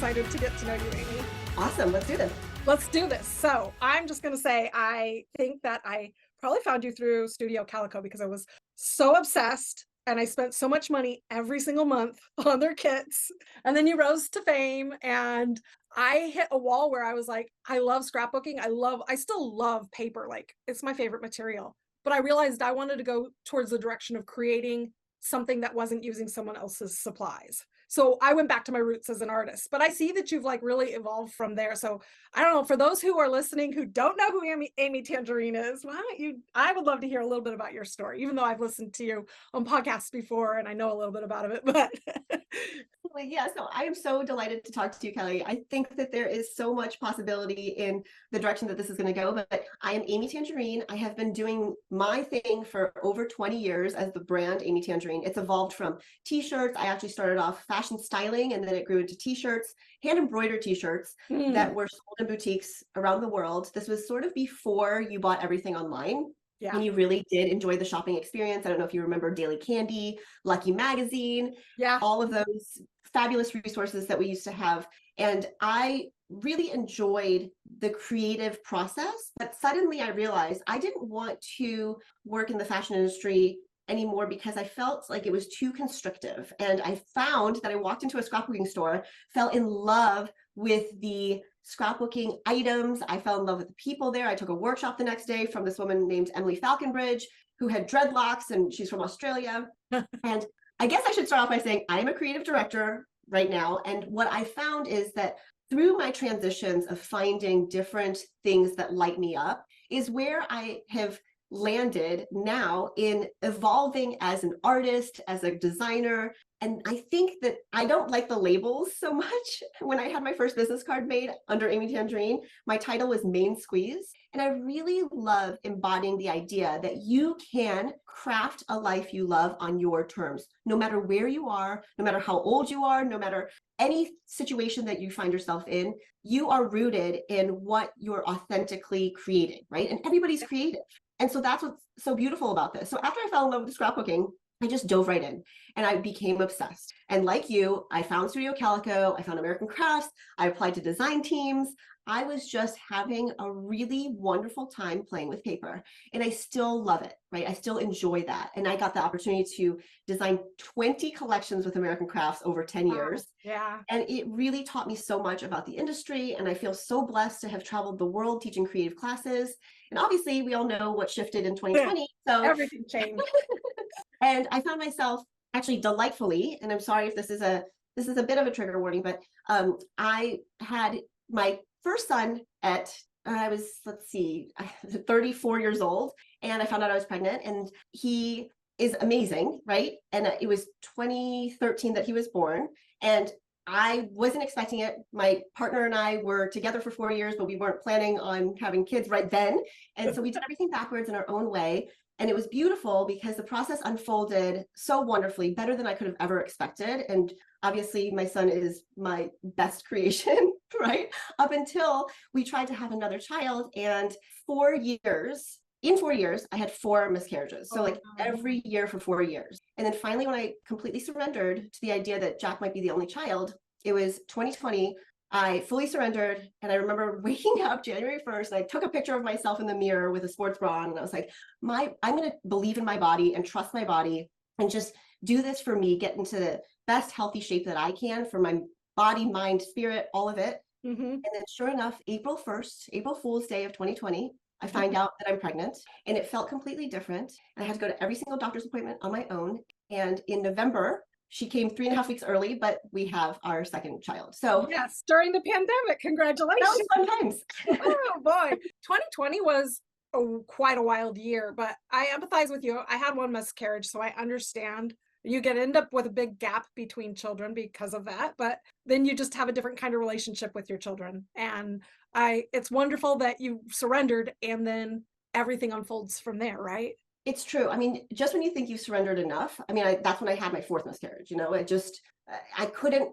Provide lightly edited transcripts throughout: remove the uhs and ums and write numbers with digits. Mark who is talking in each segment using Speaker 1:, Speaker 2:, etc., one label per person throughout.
Speaker 1: excited to get to know you, Amy.
Speaker 2: Awesome. Let's do this.
Speaker 1: Let's do this. So I'm just going to say, I think that I probably found you through Studio Calico because I was so obsessed and I spent so much money every single month on their kits. And then you rose to fame and I hit a wall where I was like, I love scrapbooking. I still love paper. Like it's my favorite material. But I realized I wanted to go towards the direction of creating something that wasn't using someone else's supplies. So I went back to my roots as an artist, but I see that you've like really evolved from there. So I don't know, for those who are listening who don't know who Amy Tangerine is, why don't you, I would love to hear a little bit about your story, even though I've listened to you on podcasts before and I know a little bit about it, but.
Speaker 2: Yeah, so I am so delighted to talk to you, Kellee. I think that there is so much possibility in the direction that this is going to go, but I am Amy Tangerine. I have been doing my thing for over 20 years as the brand Amy Tangerine. It's evolved from t-shirts. I actually started off fashion styling and then it grew into t-shirts, hand embroidered t-shirts that were sold in boutiques around the world. This was sort of before you bought everything online.
Speaker 1: Yeah.
Speaker 2: And you really did enjoy the shopping experience. I don't know if you remember Daily Candy, Lucky Magazine, all of those fabulous resources that we used to have. And I really enjoyed the creative process, but suddenly I realized I didn't want to work in the fashion industry anymore because I felt like it was too constrictive. And I found that I walked into a scrapbooking store, fell in love with the scrapbooking items. I fell in love with the people there. I took a workshop the next day from this woman named Emily Falconbridge, who had dreadlocks, and she's from Australia. And I guess I should start off by saying I am a creative director right now. And what I found is that through my transitions of finding different things that light me up is where I have landed now in evolving as an artist, as a designer. And I think that I don't like the labels so much. When I had my first business card made under Amy Tangerine, my title was Main Squeeze. And I really love embodying the idea that you can craft a life you love on your terms, no matter where you are, no matter how old you are, no matter any situation that you find yourself in, you are rooted in what you're authentically creating, right? And everybody's creative. And so that's what's so beautiful about this. So after I fell in love with scrapbooking, I just dove right in and I became obsessed. And like you, I found Studio Calico, I found American Crafts, I applied to design teams. I was just having a really wonderful time playing with paper. And I still love it, right? I still enjoy that. And I got the opportunity to design 20 collections with American Crafts over 10 years.
Speaker 1: Yeah.
Speaker 2: And it really taught me so much about the industry. And I feel so blessed to have traveled the world teaching creative classes. And obviously, we all know what shifted in 2020. So
Speaker 1: everything changed.
Speaker 2: And I found myself actually delightfully, and I'm sorry if this is a bit of a trigger warning, but I had my first son at I was 34 years old, and I found out I was pregnant, and he is amazing, right? And it was 2013 that he was born, and I wasn't expecting it. My partner and I were together for 4 years, but we weren't planning on having kids right then. And so we did everything backwards in our own way. And it was beautiful because the process unfolded so wonderfully, better than I could have ever expected. And obviously my son is my best creation, right? Up until we tried to have another child, and in 4 years, I had 4 miscarriages. So every year for 4 years. And then finally, when I completely surrendered to the idea that Jack might be the only child, it was 2020. I fully surrendered. And I remember waking up January 1st, and I took a picture of myself in the mirror with a sports bra on. And I was like, I'm going to believe in my body and trust my body and just do this for me, get into the best healthy shape that I can for my body, mind, spirit, all of it. And then sure enough, April 1st, April Fool's Day of 2020, I find out that I'm pregnant, and it felt completely different. And I had to go to every single doctor's appointment on my own. And in November, she came 3.5 weeks early, but we have our second child. So
Speaker 1: yes, during the pandemic, congratulations.
Speaker 2: That was fun times.
Speaker 1: Oh boy, 2020 was quite a wild year, but I empathize with you. I had one miscarriage, so I understand. You can end up with a big gap between children because of that, but then you just have a different kind of relationship with your children. And it's wonderful that you surrendered and then everything unfolds from there, right?
Speaker 2: It's true. I mean, just when you think you've surrendered enough, I mean, that's when I had my 4th miscarriage, I couldn't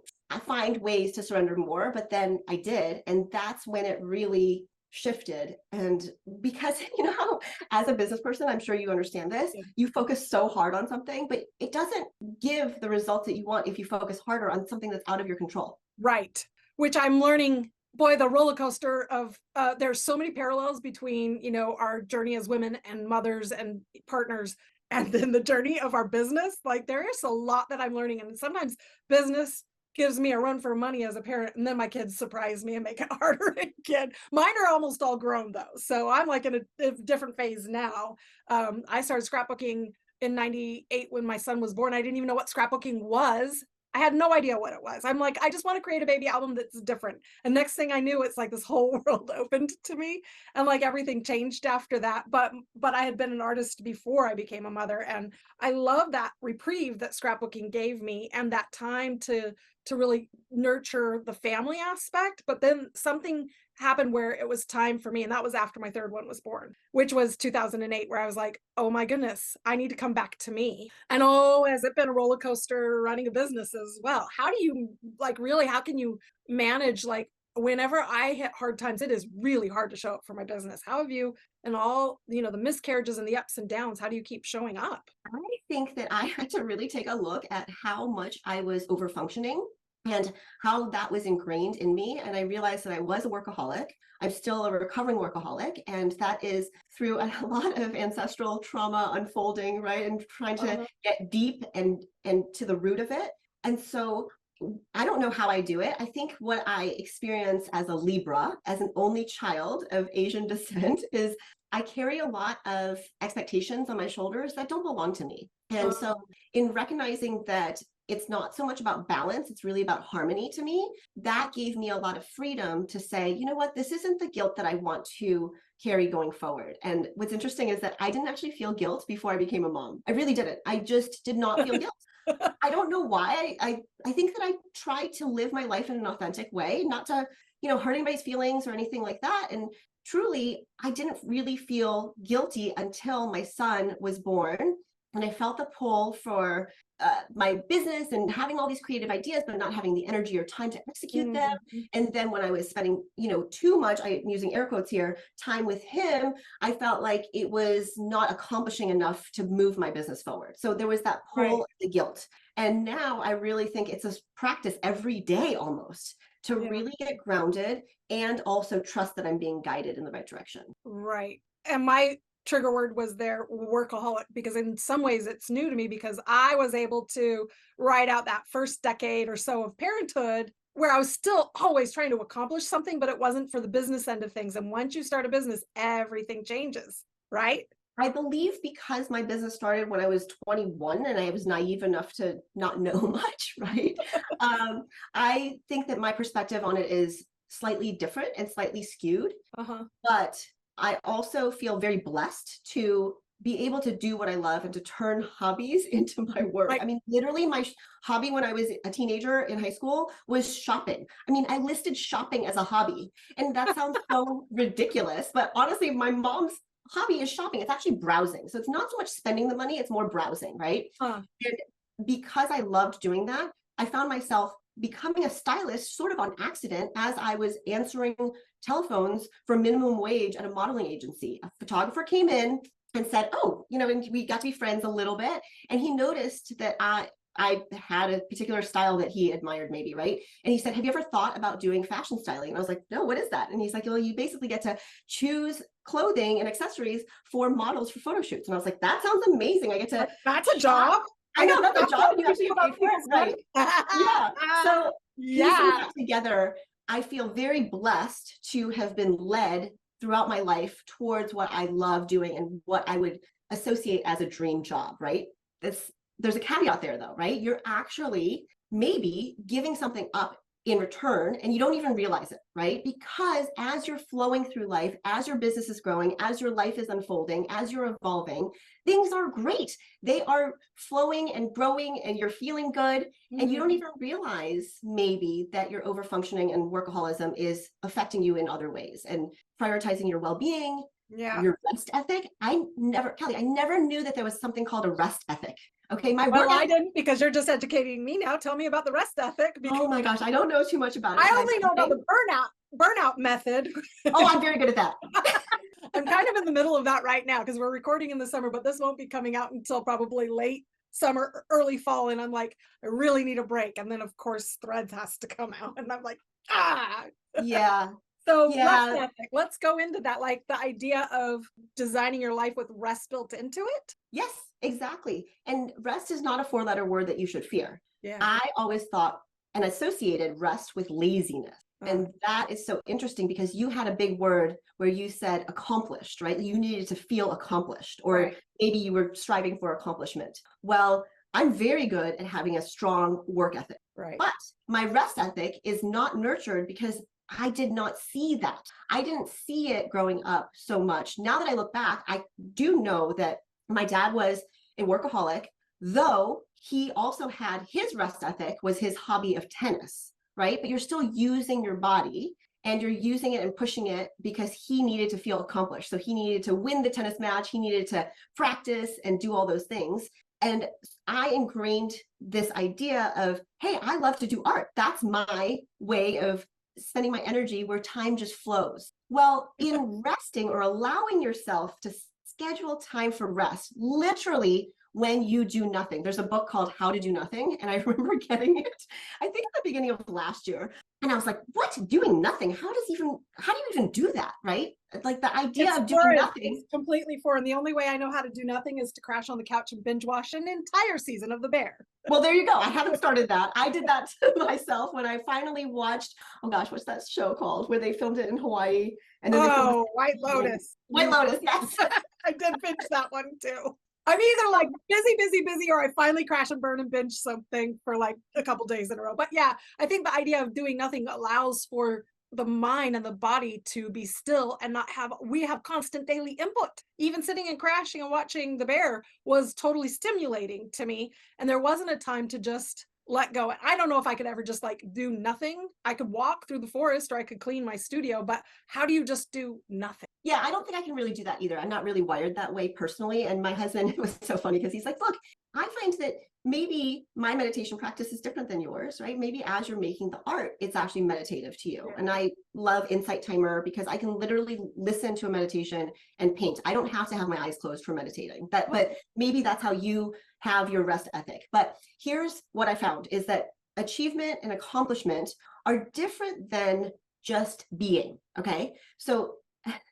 Speaker 2: find ways to surrender more, but then I did. And that's when it really shifted. And because, how, as a business person, I'm sure you understand this, you focus so hard on something, but it doesn't give the results that you want if you focus harder on something that's out of your control.
Speaker 1: Right. which I'm learning, boy, the roller coaster of there's so many parallels between, our journey as women and mothers and partners, and then the journey of our business. Like there is a lot that I'm learning. And sometimes business gives me a run for money as a parent, and then my kids surprise me and make it harder again. Mine are almost all grown though. So I'm like in a different phase now. I started scrapbooking in 98 when my son was born. I didn't even know what scrapbooking was. I had no idea what it was. I'm like, I just want to create a baby album that's different. And next thing I knew, it's like this whole world opened to me, and like everything changed after that. But I had been an artist before I became a mother, and I love that reprieve that scrapbooking gave me, and that time to really nurture the family aspect. But then something happened where it was time for me, and that was after my third one was born, which was 2008, where I was like, oh my goodness, I need to come back to me. And oh, has it been a roller coaster running a business as well? How do you, like, really, how can you manage, like, whenever I hit hard times, it is really hard to show up for my business. How have you, and all, the miscarriages and the ups and downs, how do you keep showing up?
Speaker 2: I think that I had to really take a look at how much I was over functioning and how that was ingrained in me. And I realized that I was a workaholic. I'm still a recovering workaholic. And that is through a lot of ancestral trauma unfolding, right? And trying to get deep and to the root of it. And so I don't know how I do it. I think what I experience as a Libra, as an only child of Asian descent, is I carry a lot of expectations on my shoulders that don't belong to me. And so in recognizing that it's not so much about balance, it's really about harmony to me, that gave me a lot of freedom to say, you know what, this isn't the guilt that I want to carry going forward. And what's interesting is that I didn't actually feel guilt before I became a mom. I really didn't. I just did not feel guilt. I don't know why. I think that I tried to live my life in an authentic way, not to, hurt anybody's feelings or anything like that. And truly, I didn't really feel guilty until my son was born. And I felt the pull for my business and having all these creative ideas, but not having the energy or time to execute them. And then when I was spending, too much, I'm using air quotes here, time with him, I felt like it was not accomplishing enough to move my business forward. So there was that pull of the guilt. And now I really think it's a practice every day almost to really get grounded and also trust that I'm being guided in the right direction.
Speaker 1: Right. And my trigger word was there, workaholic, because in some ways it's new to me, because I was able to ride out that first decade or so of parenthood where I was still always trying to accomplish something, but it wasn't for the business end of things. And once you start a business, everything changes, right?
Speaker 2: I believe because my business started when I was 21 and I was naive enough to not know much, right? I think that my perspective on it is slightly different and slightly skewed, but I also feel very blessed to be able to do what I love and to turn hobbies into my work. Right. I mean, literally my hobby when I was a teenager in high school was shopping. I mean, I listed shopping as a hobby, and that sounds so ridiculous, but honestly, my mom's hobby is shopping. It's actually browsing. So it's not so much spending the money, it's more browsing, right? And because I loved doing that, I found myself becoming a stylist sort of on accident as I was answering telephones for minimum wage at a modeling agency. A photographer came in and said, oh, and we got to be friends a little bit. And he noticed that I had a particular style that he admired maybe, right? And he said, have you ever thought about doing fashion styling? And I was like, no, what is that? And he's like, well, you basically get to choose clothing and accessories for models for photo shoots. And I was like, that sounds amazing. I get to—
Speaker 1: That's a job.
Speaker 2: I know, that's a job. You actually get paid for it, right? Yeah. So piecing that together, I feel very blessed to have been led throughout my life towards what I love doing and what I would associate as a dream job, right? There's a caveat there though, right? You're actually maybe giving something up in return and you don't even realize it, right? Because as you're flowing through life, as your business is growing, as your life is unfolding, as you're evolving, things are great. They are flowing and growing and you're feeling good. And you don't even realize maybe that your overfunctioning and workaholism is affecting you in other ways and prioritizing your well-being, your rest ethic. Kellee, I never knew that there was something called a rest ethic. Okay,
Speaker 1: I didn't, because you're just educating me now. Tell me about the rest ethic.
Speaker 2: Oh my gosh, I don't know too much about it.
Speaker 1: I only know about the burnout method.
Speaker 2: Oh, I'm very good at that.
Speaker 1: I'm kind of in the middle of that right now because we're recording in the summer, but this won't be coming out until probably late summer, early fall. And I'm like, I really need a break. And then of course Threads has to come out. And I'm like, Ah.
Speaker 2: Yeah.
Speaker 1: So rest
Speaker 2: Yeah.
Speaker 1: ethic, let's go into that, like the idea of designing your life with rest built into it.
Speaker 2: Yes, exactly. And rest is not a four-letter word that you should fear.
Speaker 1: Yeah.
Speaker 2: I always thought and associated rest with laziness. And that is so interesting because you had a big word where you said accomplished, right? You needed to feel accomplished, or
Speaker 1: Right.
Speaker 2: maybe you were striving for accomplishment. Well, I'm very good at having a strong work ethic,
Speaker 1: Right.
Speaker 2: but my rest ethic is not nurtured because I did not see that. I didn't see it growing up so much. Now that I look back, I do know that my dad was a workaholic, though he also had his rest ethic was his hobby of tennis, right? But you're still using your body and you're using it and pushing it because he needed to feel accomplished. So he needed to win the tennis match, he needed to practice and do all those things. And I ingrained this idea of, hey, I love to do art. That's my way of spending my energy where time just flows. Well, in resting or allowing yourself to schedule time for rest, literally when you do nothing. There's a book called How to Do Nothing, and I remember getting it, I think at the beginning of last year. And I was like, what? Doing nothing? How do you even do that? Right? Like the idea of doing nothing.
Speaker 1: It's completely foreign. The only way I know how to do nothing is to crash on the couch and binge watch an entire season of The Bear.
Speaker 2: Well, there you go. I haven't started that. I did that to myself when I finally watched, oh gosh, what's that show called where they filmed it in Hawaii? And then
Speaker 1: White Lotus.
Speaker 2: White Lotus, yes.
Speaker 1: I did binge that one too. I'm either like busy, or I finally crash and burn and binge something for like a couple days in a row. But yeah, I think the idea of doing nothing allows for the mind and the body to be still and not have, we have constant daily input. Even sitting and crashing and watching The Bear was totally stimulating to me. And there wasn't a time to just let go. I don't know if I could ever just like do nothing. I could walk through the forest or I could clean my studio, but how do you just do nothing?
Speaker 2: Yeah, I don't think I can really do that either. I'm not really wired that way personally. And my husband, it was so funny because he's like, look, I find that maybe my meditation practice is different than yours, right? Maybe as you're making the art, it's actually meditative to you. Yeah. And I love Insight Timer because I can literally listen to a meditation and paint. I don't have to have my eyes closed for meditating. But maybe that's how you have your rest ethic. But here's what I found is that achievement and accomplishment are different than just being, okay? So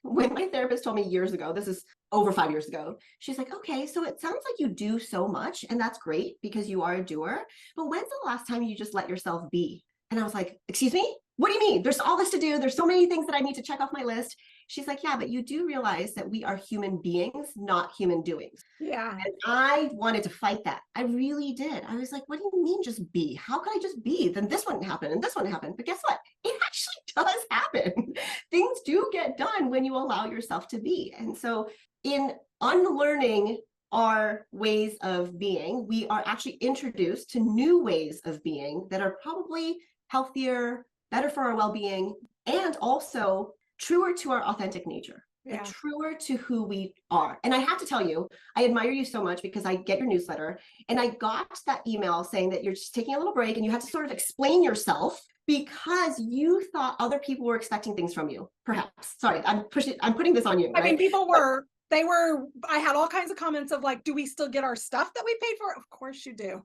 Speaker 2: when my therapist told me years ago, this is over 5 years ago, she's like, okay, so it sounds like you do so much and that's great because you are a doer, but when's the last time you just let yourself be? And I was like, excuse me? What do you mean? There's all this to do. There's so many things that I need to check off my list. She's like, yeah, but you do realize that we are human beings, not human doings.
Speaker 1: Yeah.
Speaker 2: And I wanted to fight that. I really did. I was like, what do you mean just be? How could I just be? Then this wouldn't happen and this wouldn't happen. But guess what? It actually does happen. Things do get done when you allow yourself to be. And so in unlearning our ways of being, we are actually introduced to new ways of being that are probably healthier, better for our well-being, and also truer to our authentic nature, like truer to who we are. And I have to tell you, I admire you so much because I get your newsletter and I got that email saying that you're just taking a little break and you had to sort of explain yourself because you thought other people were expecting things from you. Perhaps. Sorry, I'm putting this on you.
Speaker 1: I mean, people were, I had all kinds of comments of like, do we still get our stuff that we paid for? Of course you do.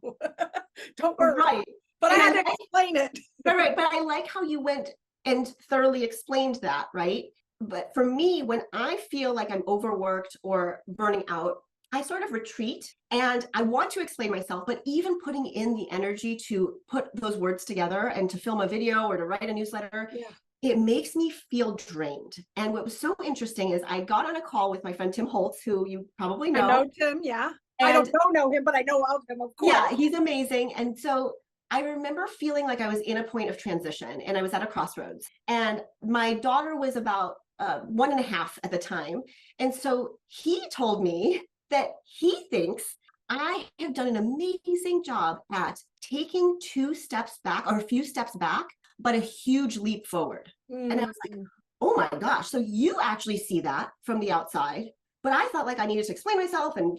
Speaker 1: Don't worry.
Speaker 2: Right.
Speaker 1: But I had to explain it.
Speaker 2: Right. But I like how you went and thoroughly explained that, right? But for me, when I feel like I'm overworked or burning out, I sort of retreat and I want to explain myself, but even putting in the energy to put those words together and to film a video or to write a newsletter, it makes me feel drained. And what was so interesting is I got on a call with my friend Tim Holtz, who you probably know.
Speaker 1: I know Tim, yeah. And I don't know him, but I know of him, of course.
Speaker 2: Yeah, he's amazing. And so I remember feeling like I was in a point of transition and I was at a crossroads. And my daughter was about 1.5 at the time. And so he told me that he thinks I have done an amazing job at taking 2 steps back or a few steps back, but a huge leap forward. And I was like, oh my gosh. So you actually see that from the outside, but I felt like I needed to explain myself and,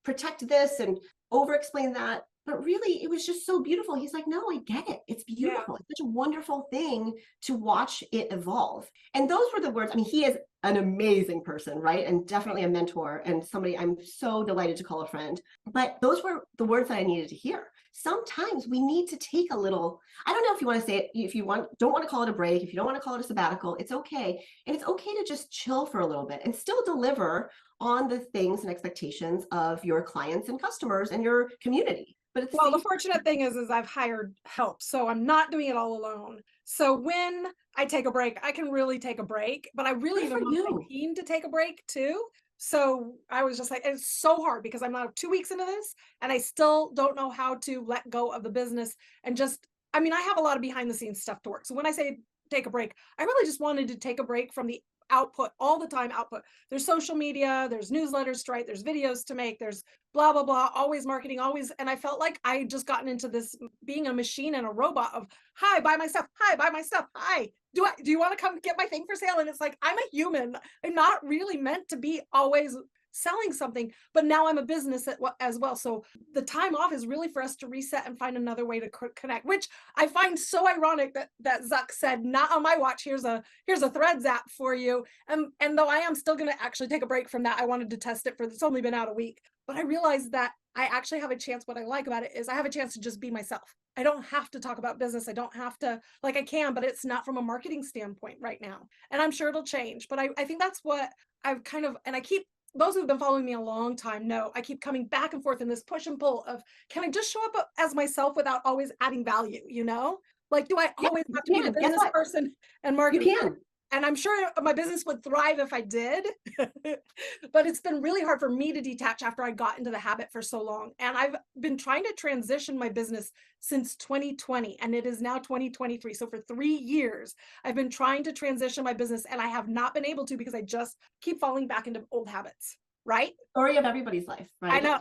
Speaker 2: protect this and over explain that. But really, it was just so beautiful. He's like, no, I get it. It's beautiful. It's such a wonderful thing to watch it evolve. And those were the words. I mean, he is an amazing person, right? And definitely a mentor and somebody I'm so delighted to call a friend. But those were the words that I needed to hear. sometimes we need to take a little, I don't know if you want to say it, if you don't want to call it a break, if you don't want to call it a sabbatical, it's okay. And it's okay to just chill for a little bit and still deliver on the things and expectations of your clients and customers and your community. But it's
Speaker 1: well, the fortunate thing is I've hired help, so I'm not doing it all alone. So when I take a break, I can really take a break, but I really even want my team to take a break too. So I was just like, it's so hard because I'm now 2 weeks into this and I still don't know how to let go of the business and just, I mean, I have a lot of behind the scenes stuff to work. So when I say take a break, I really just wanted to take a break from the output, all the time output. There's social media, there's newsletters to write, there's videos to make, there's blah, blah, blah, always marketing, always. And I felt like I just gotten into this being a machine and a robot of, hi, buy my stuff. Hi, buy my stuff. Hi, do you want to come get my thing for sale? And it's like, I'm a human. I'm not really meant to be always selling something, but now I'm a business as well. So the time off is really for us to reset and find another way to connect, which I find so ironic that Zuck said, not on my watch, here's a Threads app for you. And though I am still going to actually take a break from that, I wanted to test it it's only been out a week, but I realized that I actually have a chance. What I like about it is I have a chance to just be myself. I don't have to talk about business. I don't have to, like I can, but it's not from a marketing standpoint right now. And I'm sure it'll change, but I think that's what I've kind of, and I keep, those who've been following me a long time know I keep coming back and forth in this push and pull of, can I just show up as myself without always adding value, you know? Like, do I always have to be the business person and marketing?
Speaker 2: You can.
Speaker 1: And I'm sure my business would thrive if I did, but it's been really hard for me to detach after I got into the habit for so long. And I've been trying to transition my business since 2020, and it is now 2023. So for 3 years, I've been trying to transition my business, and I have not been able to because I just keep falling back into old habits, right?
Speaker 2: Story of everybody's life, right?
Speaker 1: I know.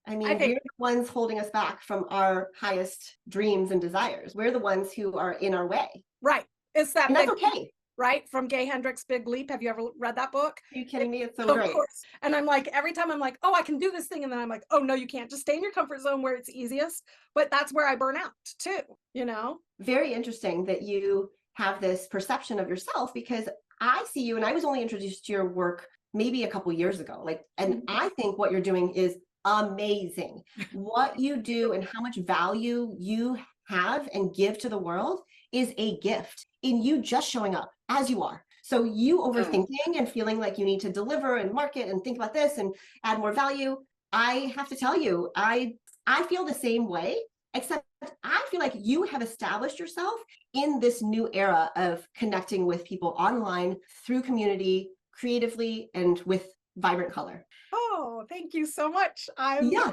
Speaker 2: I mean, we're the ones holding us back from our highest dreams and desires. We're the ones who are in our way.
Speaker 1: Right. It's that.
Speaker 2: And that's okay.
Speaker 1: Right? From Gay Hendricks' Big Leap. Have you ever read that book?
Speaker 2: Are you kidding me? It's so great. Of course.
Speaker 1: And I'm like, every time I'm like, oh, I can do this thing. And then I'm like, oh, no, you can't. Just stay in your comfort zone where it's easiest. But that's where I burn out too, you know?
Speaker 2: Very interesting that you have this perception of yourself, because I see you, and I was only introduced to your work maybe a couple years ago. And I think what you're doing is amazing. What you do and how much value you have and give to the world is a gift in you just showing up as you are. So you overthinking and feeling like you need to deliver and market and think about this and add more value. I have to tell you, I feel the same way, except I feel like you have established yourself in this new era of connecting with people online through community, creatively, and with vibrant color.
Speaker 1: Oh, thank you so much.
Speaker 2: Yeah.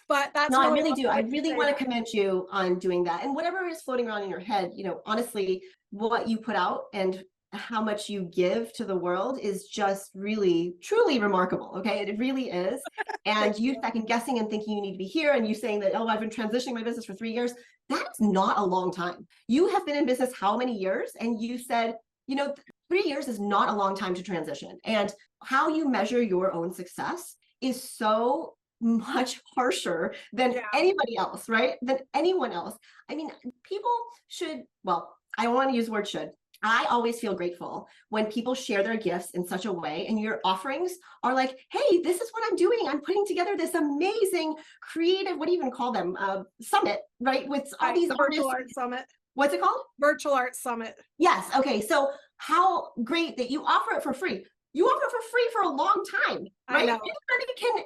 Speaker 1: But that's
Speaker 2: no, I really do. I really want to commend you on doing that. And whatever is floating around in your head, honestly, what you put out and how much you give to the world is just really, truly remarkable. Okay. It really is. And you second guessing and thinking you need to be here, and you saying that, oh, I've been transitioning my business for 3 years. That's not a long time. You have been in business how many years? And you said, 3 years is not a long time to transition. And how you measure your own success is so much harsher than anybody else, right? Than anyone else. I mean, people should, well, I don't want to use the word should. I always feel grateful when people share their gifts in such a way, and your offerings are like, hey, this is what I'm doing. I'm putting together this amazing creative, what do you even call them? Summit, right? With all these
Speaker 1: virtual art summit.
Speaker 2: What's it called?
Speaker 1: Virtual art summit.
Speaker 2: Yes. Okay. So how great that you offer it for free. You offer it for free for a long time, right? Anybody can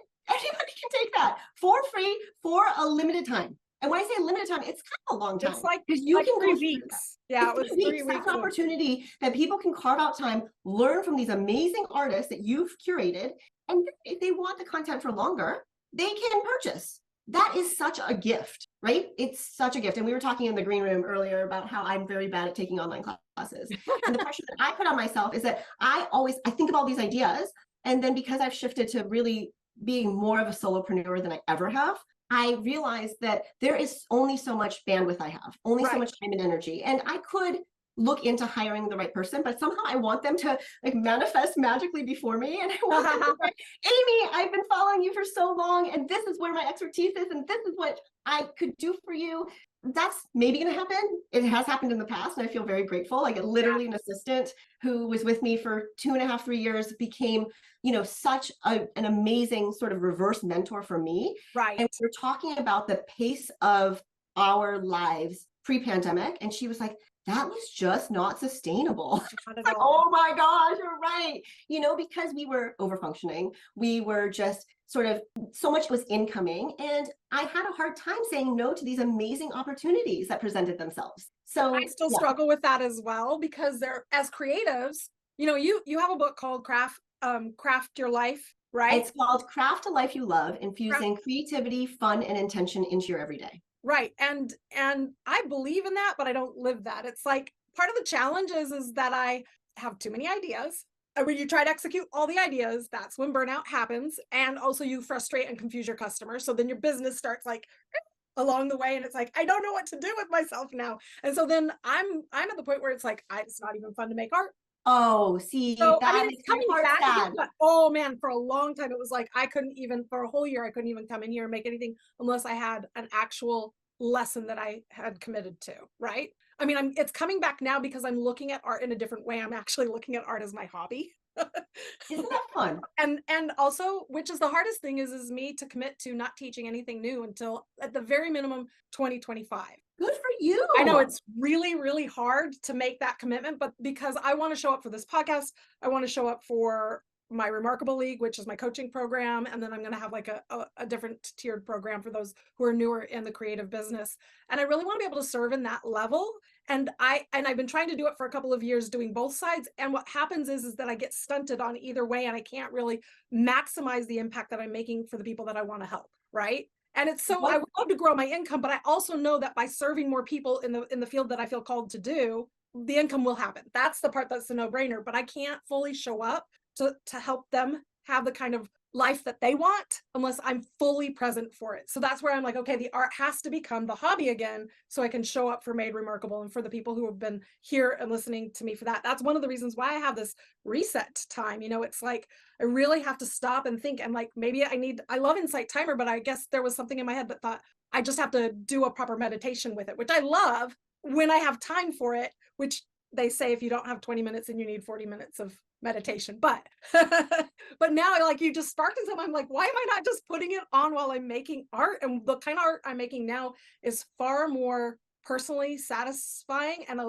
Speaker 2: take that for free for a limited time. And when I say limited time, it's kind of a long time.
Speaker 1: It's like, because you can 3 weeks. Yeah, it was 3 weeks.
Speaker 2: That's an opportunity that people can carve out time, learn from these amazing artists that you've curated. And if they want the content for longer, they can purchase. That is such a gift, right? It's such a gift. And we were talking in the green room earlier about how I'm very bad at taking online classes. And the pressure that I put on myself is that I think of all these ideas. And then because I've shifted to really being more of a solopreneur than I ever have, I realized that there is only so much bandwidth I have, only so much time and energy. And I could look into hiring the right person, but somehow I want them to manifest magically before me. And I want them to say, Amy, I've been following you for so long, and this is where my expertise is, and this is what I could do for you. that's maybe going to happen. It has happened in the past, and I feel very grateful. Like literally an assistant who was with me for 2.5, 3 years became, such an amazing sort of reverse mentor for me.
Speaker 1: Right.
Speaker 2: And we're talking about the pace of our lives pre-pandemic. And she was like, that was just not sustainable. Like, oh my gosh, you're right. Because we were over functioning. We were just sort of, so much was incoming. And I had a hard time saying no to these amazing opportunities that presented themselves. So
Speaker 1: I still struggle with that as well, because as creatives, you have a book called Craft Your Life, right?
Speaker 2: It's called Craft a Life You Love, infusing creativity, fun, and intention into your everyday.
Speaker 1: Right. And I believe in that, but I don't live that. It's like part of the challenge is that I have too many ideas. And when you try to execute all the ideas, that's when burnout happens. And also you frustrate and confuse your customers. So then your business starts like along the way, and it's like, I don't know what to do with myself now. And so then I'm at the point where it's like, it's not even fun to make art.
Speaker 2: Oh, see,
Speaker 1: So
Speaker 2: that
Speaker 1: it's coming back again, but oh man, for a long time it was like I couldn't even, for a whole year, I couldn't even come in here and make anything unless I had an actual lesson that I had committed to, right? I mean, it's coming back now because I'm looking at art in a different way. I'm actually looking at art as my hobby.
Speaker 2: Isn't that fun?
Speaker 1: And also, which is the hardest thing, is me to commit to not teaching anything new until at the very minimum 2025.
Speaker 2: Good for you.
Speaker 1: I know it's really, really hard to make that commitment, but because I want to show up for this podcast, I want to show up for my Remarkable League, which is my coaching program. And then I'm going to have like a different tiered program for those who are newer in the creative business. And I really want to be able to serve in that level. And I've been trying to do it for a couple of years, doing both sides. And what happens is that I get stunted on either way, and I can't really maximize the impact that I'm making for the people that I want to help. Right. And it's so, I would love to grow my income, but I also know that by serving more people in the field that I feel called to do, the income will happen. That's the part that's a no-brainer, but I can't fully show up to help them have the kind of life that they want unless I'm fully present for it. So that's where I'm like, okay, the art has to become the hobby again, so I can show up for Made Remarkable and for the people who have been here and listening to me for that. That's one of the reasons why I have this reset time. It's like I really have to stop and think, and like maybe I love Insight Timer, but I guess there was something in my head that thought I just have to do a proper meditation with it, which I love when I have time for it, which they say if you don't have 20 minutes and you need 40 minutes of meditation, but now like you just sparked something. I'm like, why am I not just putting it on while I'm making art? And the kind of art I'm making now is far more personally satisfying, and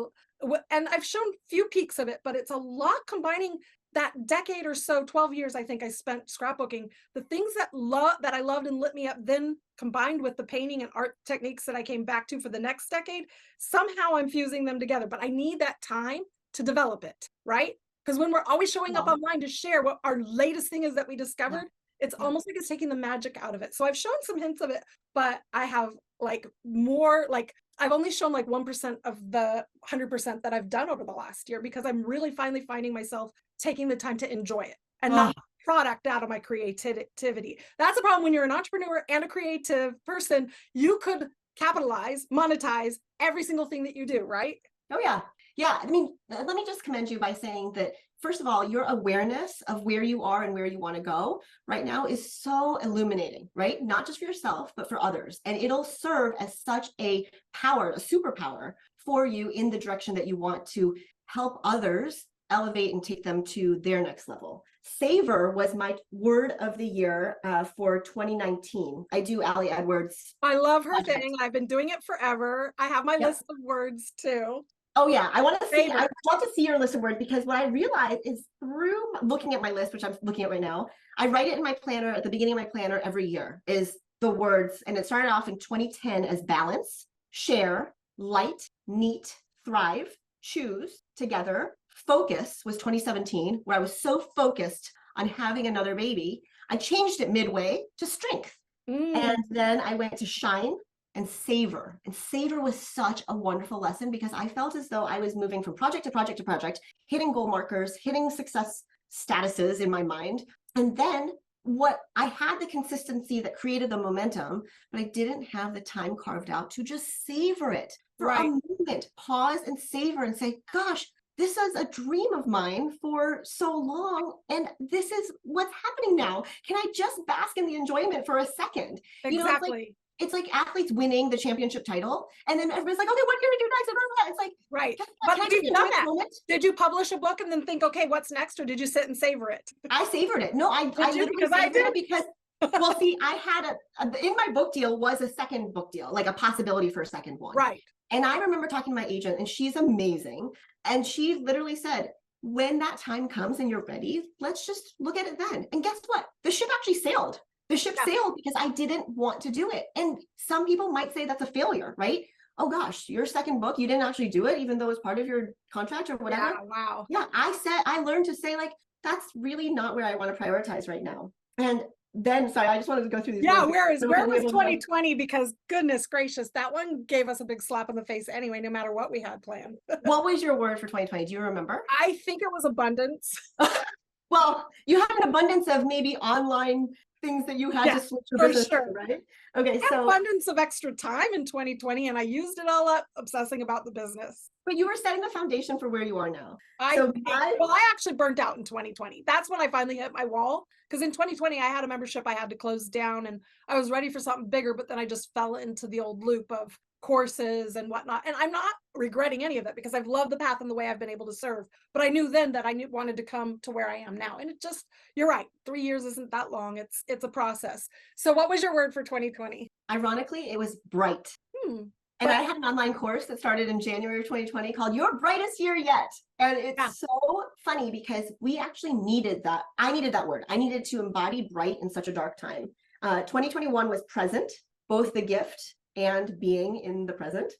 Speaker 1: I've shown few peaks of it, but it's a lot combining that decade or so, 12 years I think I spent scrapbooking, the things that I loved and lit me up, then combined with the painting and art techniques that I came back to for the next decade. Somehow I'm fusing them together, but I need that time to develop it, right? Because when we're always showing up online to share what our latest thing is that we discovered, it's almost like it's taking the magic out of it. So I've shown some hints of it, but I have like more, like I've only shown like 1% of the 100% that I've done over the last year, because I'm really finally finding myself taking the time to enjoy it and not product out of my creativity. That's a problem when you're an entrepreneur and a creative person. You could capitalize, monetize every single thing that you do, right?
Speaker 2: Oh yeah. Yeah. I mean, let me just commend you by saying that, first of all, your awareness of where you are and where you want to go right now is so illuminating, right? Not just for yourself, but for others. And it'll serve as such a power, a superpower for you in the direction that you want to help others elevate and take them to their next level. Savor was my word of the year for 2019. I do Ali Edwards.
Speaker 1: I love her thing. I've been doing it forever. I have my list of words too.
Speaker 2: Oh yeah, I want to see. I would love to see your list of words, because what I realized is through looking at my list, which I'm looking at right now, I write it in my planner at the beginning of my planner every year. Is the words, and it started off in 2010 as balance, share, light, neat, thrive, choose, together. Focus was 2017, where I was so focused on having another baby. I changed it midway to strength. And then I went to shine and savor. And savor was such a wonderful lesson, because I felt as though I was moving from project to project to project, hitting goal markers, hitting success statuses in my mind. And then what I had the consistency that created the momentum, but I didn't have the time carved out to just savor it for a moment, pause and savor and say, gosh, this is a dream of mine for so long, and this is what's happening now. Can I just bask in the enjoyment for a second?
Speaker 1: Exactly.
Speaker 2: it's like athletes winning the championship title. And then everybody's like, okay, what are you gonna do next? It's like,
Speaker 1: right.
Speaker 2: But
Speaker 1: you've done that. Did you publish a book and then think, okay, what's next? Or did you sit and savor it?
Speaker 2: I savored it. No, I literally savored it because well, see, I had in my book deal was a second book deal, like a possibility for a second one.
Speaker 1: Right.
Speaker 2: And I remember talking to my agent, and she's amazing. And she literally said, when that time comes and you're ready, let's just look at it then. And guess what? The ship actually sailed. The ship sailed because I didn't want to do it. And some people might say that's a failure, right? Oh gosh, your second book, you didn't actually do it, even though it was part of your contract or whatever.
Speaker 1: Yeah, wow.
Speaker 2: Yeah, I learned to say, like, that's really not where I want to prioritize right now. And then, sorry, I just wanted to go through these.
Speaker 1: Yeah, where was 2020? Because goodness gracious, that one gave us a big slap in the face anyway, no matter what we had planned.
Speaker 2: What was your word for 2020? Do you remember?
Speaker 1: I think it was abundance.
Speaker 2: Well, you had an abundance of maybe online things that you had to switch your business to, right? Okay, so
Speaker 1: abundance of extra time in 2020, and I used it all up obsessing about the business.
Speaker 2: But you were setting the foundation for where you are now.
Speaker 1: I actually burnt out in 2020. That's when I finally hit my wall. Because in 2020, I had a membership I had to close down, and I was ready for something bigger, but then I just fell into the old loop of courses and whatnot. And I'm not regretting any of it because I've loved the path and the way I've been able to serve. But I knew then that I wanted to come to where I am now. And it just, you're right, 3 years isn't that long. It's a process. So what was your word for 2020?
Speaker 2: Ironically, it was bright. And I had an online course that started in January of 2020 called Your Brightest Year Yet. And it's so funny because we actually needed that. I needed that word. I needed to embody bright in such a dark time. 2021 was present, both the gift and being in the present.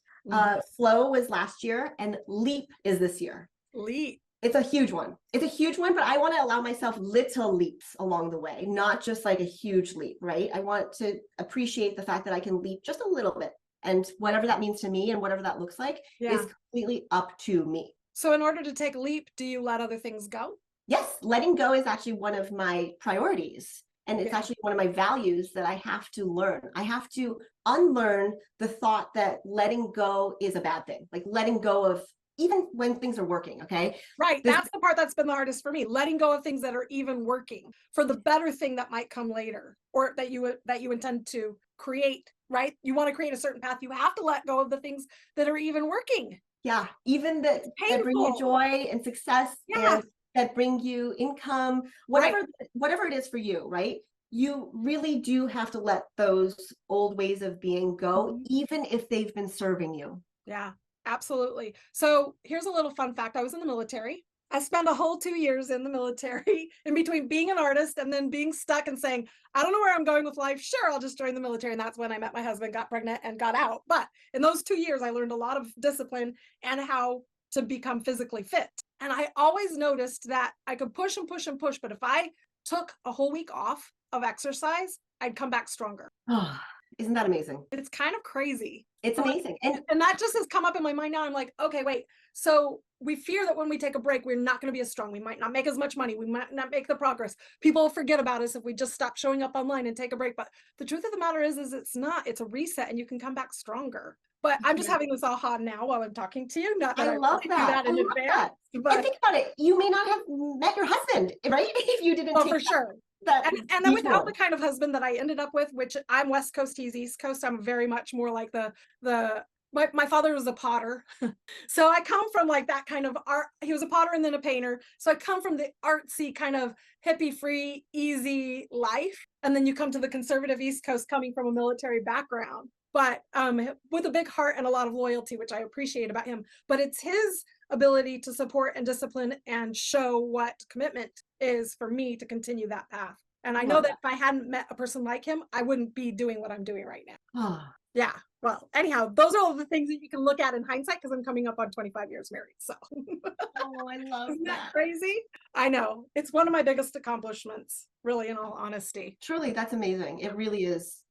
Speaker 2: Flow was last year, and leap is this year.
Speaker 1: Leap.
Speaker 2: It's a huge one. It's a huge one, but I want to allow myself little leaps along the way, not just like a huge leap, right? I want to appreciate the fact that I can leap just a little bit. And whatever that means to me and whatever that looks like is completely up to me.
Speaker 1: So in order to take a leap, do you let other things go?
Speaker 2: Yes, letting go is actually one of my priorities. And it's actually one of my values that I have to learn. I have to unlearn the thought that letting go is a bad thing. Like letting go of even when things are working, okay?
Speaker 1: Right, that's the part that's been the hardest for me. Letting go of things that are even working for the better thing that might come later, or that you intend to create, right? You want to create a certain path, you have to let go of the things that are even working.
Speaker 2: Yeah, even that bring you joy and success and that bring you income, whatever it is for you, right? You really do have to let those old ways of being go, even if they've been serving you.
Speaker 1: Yeah, absolutely. So here's a little fun fact. I was in the military. I spent a whole 2 years in the military in between being an artist and then being stuck and saying, I don't know where I'm going with life. Sure, I'll just join the military. And that's when I met my husband, got pregnant, and got out. But in those 2 years, I learned a lot of discipline and how to become physically fit. And I always noticed that I could push and push and push. But if I took a whole week off of exercise, I'd come back stronger.
Speaker 2: Oh, isn't that amazing?
Speaker 1: It's kind of crazy.
Speaker 2: It's amazing.
Speaker 1: And that just has come up in my mind now. I'm like, okay, wait. So we fear that when we take a break, we're not going to be as strong. We might not make as much money. We might not make the progress. People will forget about us if we just stop showing up online and take a break. But the truth of the matter is it's not. It's a reset, and you can come back stronger. But I'm just having this aha now while I'm talking to you. Not that
Speaker 2: I love that.
Speaker 1: in advance. But
Speaker 2: and think about it. You may not have met your husband, right? If you didn't take
Speaker 1: for sure. And then without the kind of husband that I ended up with, which I'm West Coast, he's East Coast, I'm very much more like my father was a potter. So I come from like that kind of art. He was a potter and then a painter. So I come from the artsy kind of hippie free, easy life. And then you come to the conservative East Coast coming from a military background, but with a big heart and a lot of loyalty, which I appreciate about him. But it's his ability to support and discipline and show what commitment is for me to continue that path. And I know that if I hadn't met a person like him, I wouldn't be doing what I'm doing right now. Yeah. Well, anyhow, those are all the things that you can look at in hindsight because I'm coming up on 25 years married. So
Speaker 2: I love
Speaker 1: Isn't that crazy? I know. It's one of my biggest accomplishments, really, in all honesty.
Speaker 2: Truly, that's amazing. It really is.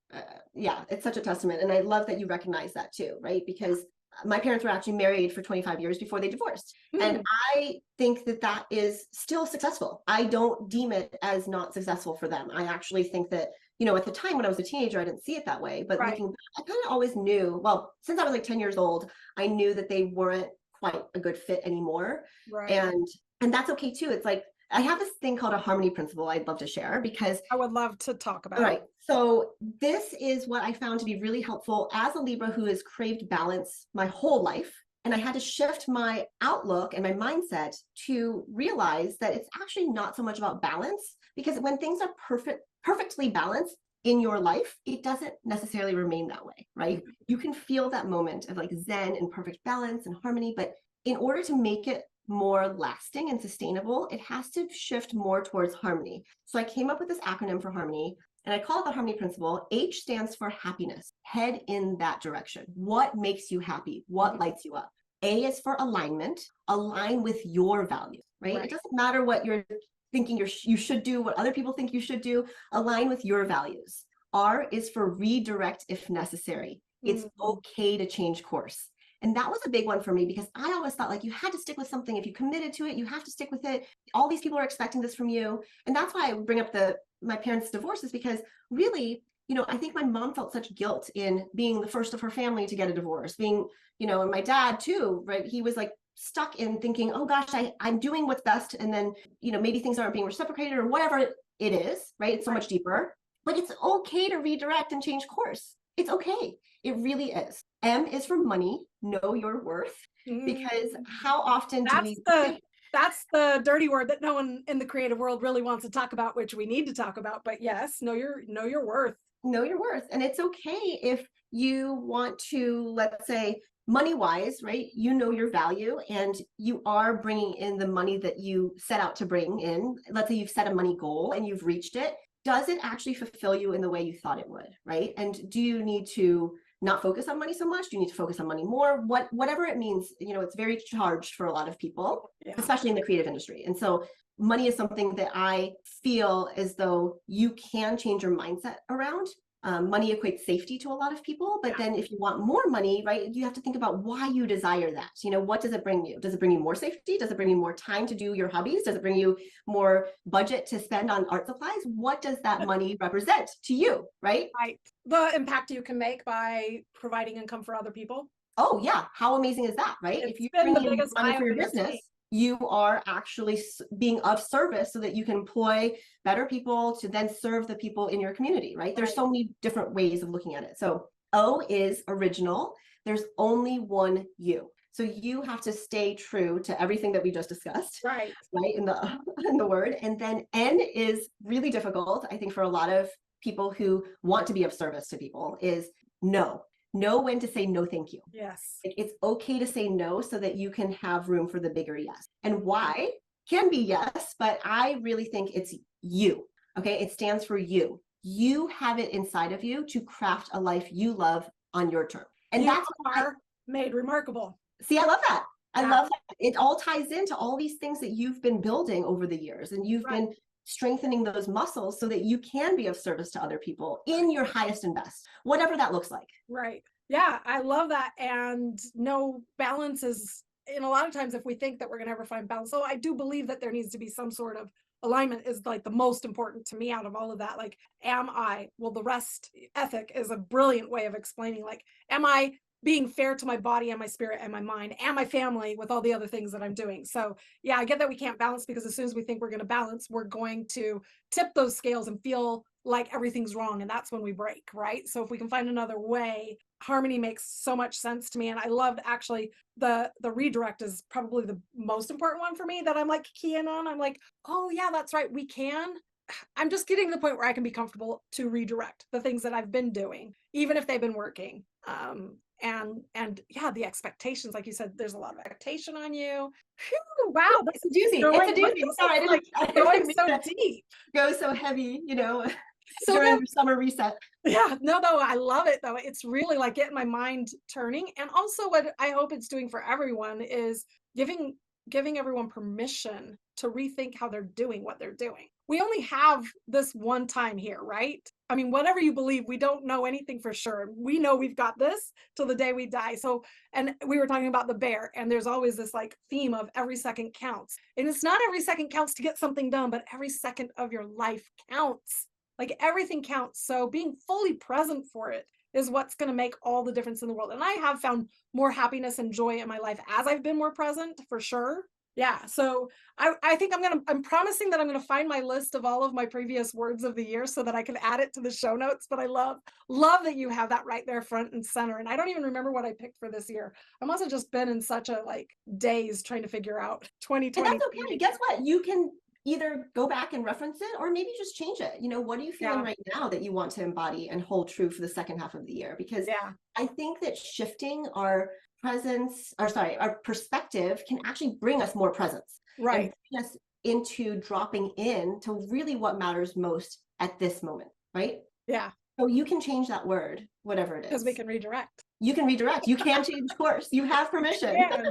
Speaker 2: It's such a testament. And I love that you recognize that too, right? Because my parents were actually married for 25 years before they divorced. And I think that is still successful. I don't deem it as not successful for them. I actually think that, at the time when I was a teenager, I didn't see it that way. But looking back, I kind of always knew, well, since I was like 10 years old, I knew that they weren't quite a good fit anymore. And that's okay too. It's like, I have this thing called a harmony principle I'd love to share because
Speaker 1: I would love to talk
Speaker 2: all
Speaker 1: about.
Speaker 2: right. So this is what I found to be really helpful as a Libra who has craved balance my whole life. And I had to shift my outlook and my mindset to realize that it's actually not so much about balance, because when things are perfectly balanced in your life, it doesn't necessarily remain that way, right? You can feel that moment of like zen and perfect balance and harmony, but in order to make it more lasting and sustainable, it has to shift more towards harmony. So I came up with this acronym for harmony, and I call it the harmony principle. H stands for happiness. Head in that direction. What makes you happy? What lights you up? A is for alignment. Align with your values, right? It doesn't matter what you're thinking you should do, what other people think you should do. Align with your values. R is for redirect if necessary. It's okay to change course. And that was a big one for me because I always thought like you had to stick with something. If you committed to it, you have to stick with it. All these people are expecting this from you. And that's why I bring up my parents' divorces, because really, I think my mom felt such guilt in being the first of her family to get a divorce, being, and my dad too, right? He was like stuck in thinking, oh gosh, I'm doing what's best. And then, maybe things aren't being reciprocated or whatever it is, right? It's so much deeper, but it's okay to redirect and change course. It's okay. It really is. M is for money. Know your worth. Because how often do we...
Speaker 1: That's the dirty word that no one in the creative world really wants to talk about, which we need to talk about. But yes, know your worth.
Speaker 2: Know your worth. And it's okay if you want to, let's say, money-wise, right? You know your value and you are bringing in the money that you set out to bring in. Let's say you've set a money goal and you've reached it. Does it actually fulfill you in the way you thought it would, right? And do you need to not focus on money so much? Do you need to focus on money more? Whatever it means, it's very charged for a lot of people, especially in the creative industry. And so money is something that I feel as though you can change your mindset around. Money equates safety to a lot of people, but then if you want more money, right, you have to think about why you desire that. What does it bring you? Does it bring you more safety? Does it bring you more time to do your hobbies? Does it bring you more budget to spend on art supplies? What does that money represent to you, right?
Speaker 1: Right. The impact you can make by providing income for other people.
Speaker 2: Oh yeah, how amazing is that, right? If you bring in money for your business, you are actually being of service so that you can employ better people to then serve the people in your community, right? There's so many different ways of looking at it. So O is original. There's only one you. So you have to stay true to everything that we just discussed, right? In the word. And then N is really difficult, I think, for a lot of people who want to be of service to people, is no. Know when to say no, thank you.
Speaker 1: Yes.
Speaker 2: It's okay to say no so that you can have room for the bigger yes. And why can be yes, but I really think it's you. Okay. It stands for you. You have it inside of you to craft a life you love on your terms. And that's
Speaker 1: made remarkable.
Speaker 2: See, I love that. I love that. It all ties into all these things that you've been building over the years, and you've been strengthening those muscles so that you can be of service to other people in your highest and best, whatever that looks like.
Speaker 1: Right. Yeah, I love that. And no, balance is, in a lot of times, if we think that we're going to ever find balance. So I do believe that there needs to be some sort of alignment is like the most important to me out of all of that. Like, the rest ethic is a brilliant way of explaining, like, am I being fair to my body and my spirit and my mind and my family with all the other things that I'm doing? So yeah, I get that we can't balance, because as soon as we think we're going to balance, we're going to tip those scales and feel like everything's wrong. And that's when we break, right? So if we can find another way, harmony makes so much sense to me. And I loved, actually, the redirect is probably the most important one for me that I'm like keying on. I'm like, oh yeah, that's right. I'm just getting to the point where I can be comfortable to redirect the things that I've been doing, even if they've been working. And yeah, the expectations, like you said, there's a lot of expectation on you. Whew, wow,
Speaker 2: it's a doozy. It's a doozy. Sorry,
Speaker 1: I didn't going so deep.
Speaker 2: Go so heavy, during the summer reset.
Speaker 1: Yeah, no, I love it though. It's really like getting my mind turning. And also what I hope it's doing for everyone is giving everyone permission to rethink how they're doing what they're doing. We only have this one time here, right? I mean, whatever you believe, we don't know anything for sure. We know we've got this till the day we die. So, and we were talking about the bear, and there's always this like theme of every second counts. And it's not every second counts to get something done, but every second of your life counts. Like, everything counts. So being fully present for it is what's going to make all the difference in the world. And I have found more happiness and joy in my life as I've been more present, for sure. Yeah. So I think I'm promising that I'm gonna find my list of all of my previous words of the year so that I can add it to the show notes. But I love that you have that right there front and center. And I don't even remember what I picked for this year. I must have just been in such a like daze trying to figure out
Speaker 2: And that's
Speaker 1: 2023.
Speaker 2: okay. Guess what? You can either go back and reference it or maybe just change it. What are you feeling
Speaker 1: Yeah.
Speaker 2: right now that you want to embody and hold true for the second half of the year? Because
Speaker 1: Yeah.
Speaker 2: I think that shifting our presence, or sorry, our perspective can actually bring us more presence and
Speaker 1: Right.
Speaker 2: bring us into dropping in to really what matters most at this moment, right?
Speaker 1: Yeah.
Speaker 2: So you can change that word, whatever it
Speaker 1: Because we
Speaker 2: is.
Speaker 1: can redirect.
Speaker 2: You can redirect. You can change course. You have permission.
Speaker 1: Yeah.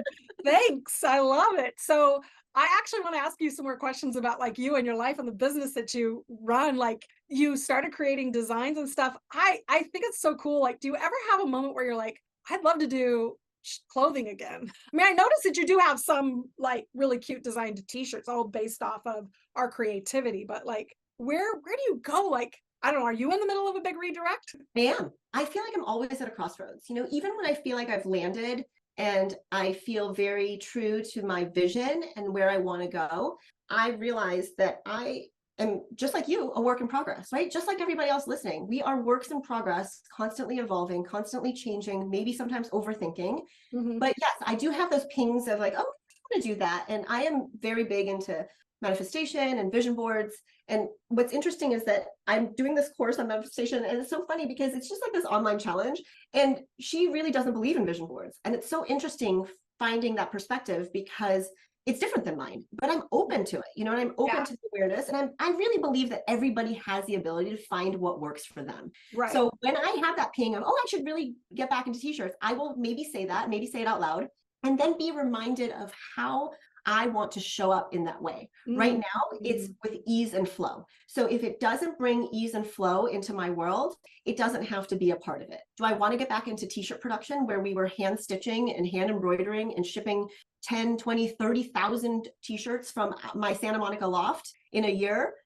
Speaker 1: Thanks. I love it. So I actually want to ask you some more questions about like you and your life and the business that you run. Like you started creating designs and stuff. I think it's so cool. Like, do you ever have a moment where you're like, I'd love to do clothing again? I mean, I noticed that you do have some like really cute designed t-shirts all based off of our creativity, but like where do you go? Like, I don't know, are you in the middle of a big redirect?
Speaker 2: I am. I feel like I'm always at a crossroads. Even when I feel like I've landed and I feel very true to my vision and where I want to go, I realize that I am just like you, a work in progress, right? Just like everybody else listening. We are works in progress, constantly evolving, constantly changing, maybe sometimes overthinking.
Speaker 1: Mhm.
Speaker 2: But yes, I do have those pings of like, oh, I want to do that. And I am very big into manifestation and vision boards. And what's interesting is that I'm doing this course on manifestation, and it's so funny because it's just like this online challenge. And she really doesn't believe in vision boards. And it's so interesting finding that perspective because it's different than mine, but I'm open to it, and I'm open
Speaker 1: Yeah.
Speaker 2: to the awareness. And I really believe that everybody has the ability to find what works for them.
Speaker 1: Right.
Speaker 2: So when I have that ping of, oh, I should really get back into t-shirts, I will maybe say that, maybe say it out loud, and then be reminded of how I want to show up in that way. Right now, it's
Speaker 1: Mhm.
Speaker 2: with ease and flow. So if it doesn't bring ease and flow into my world, it doesn't have to be a part of it. Do I want to get back into t-shirt production where we were hand stitching and hand embroidering and shipping 10, 20, 30,000 t-shirts from my Santa Monica loft in a year?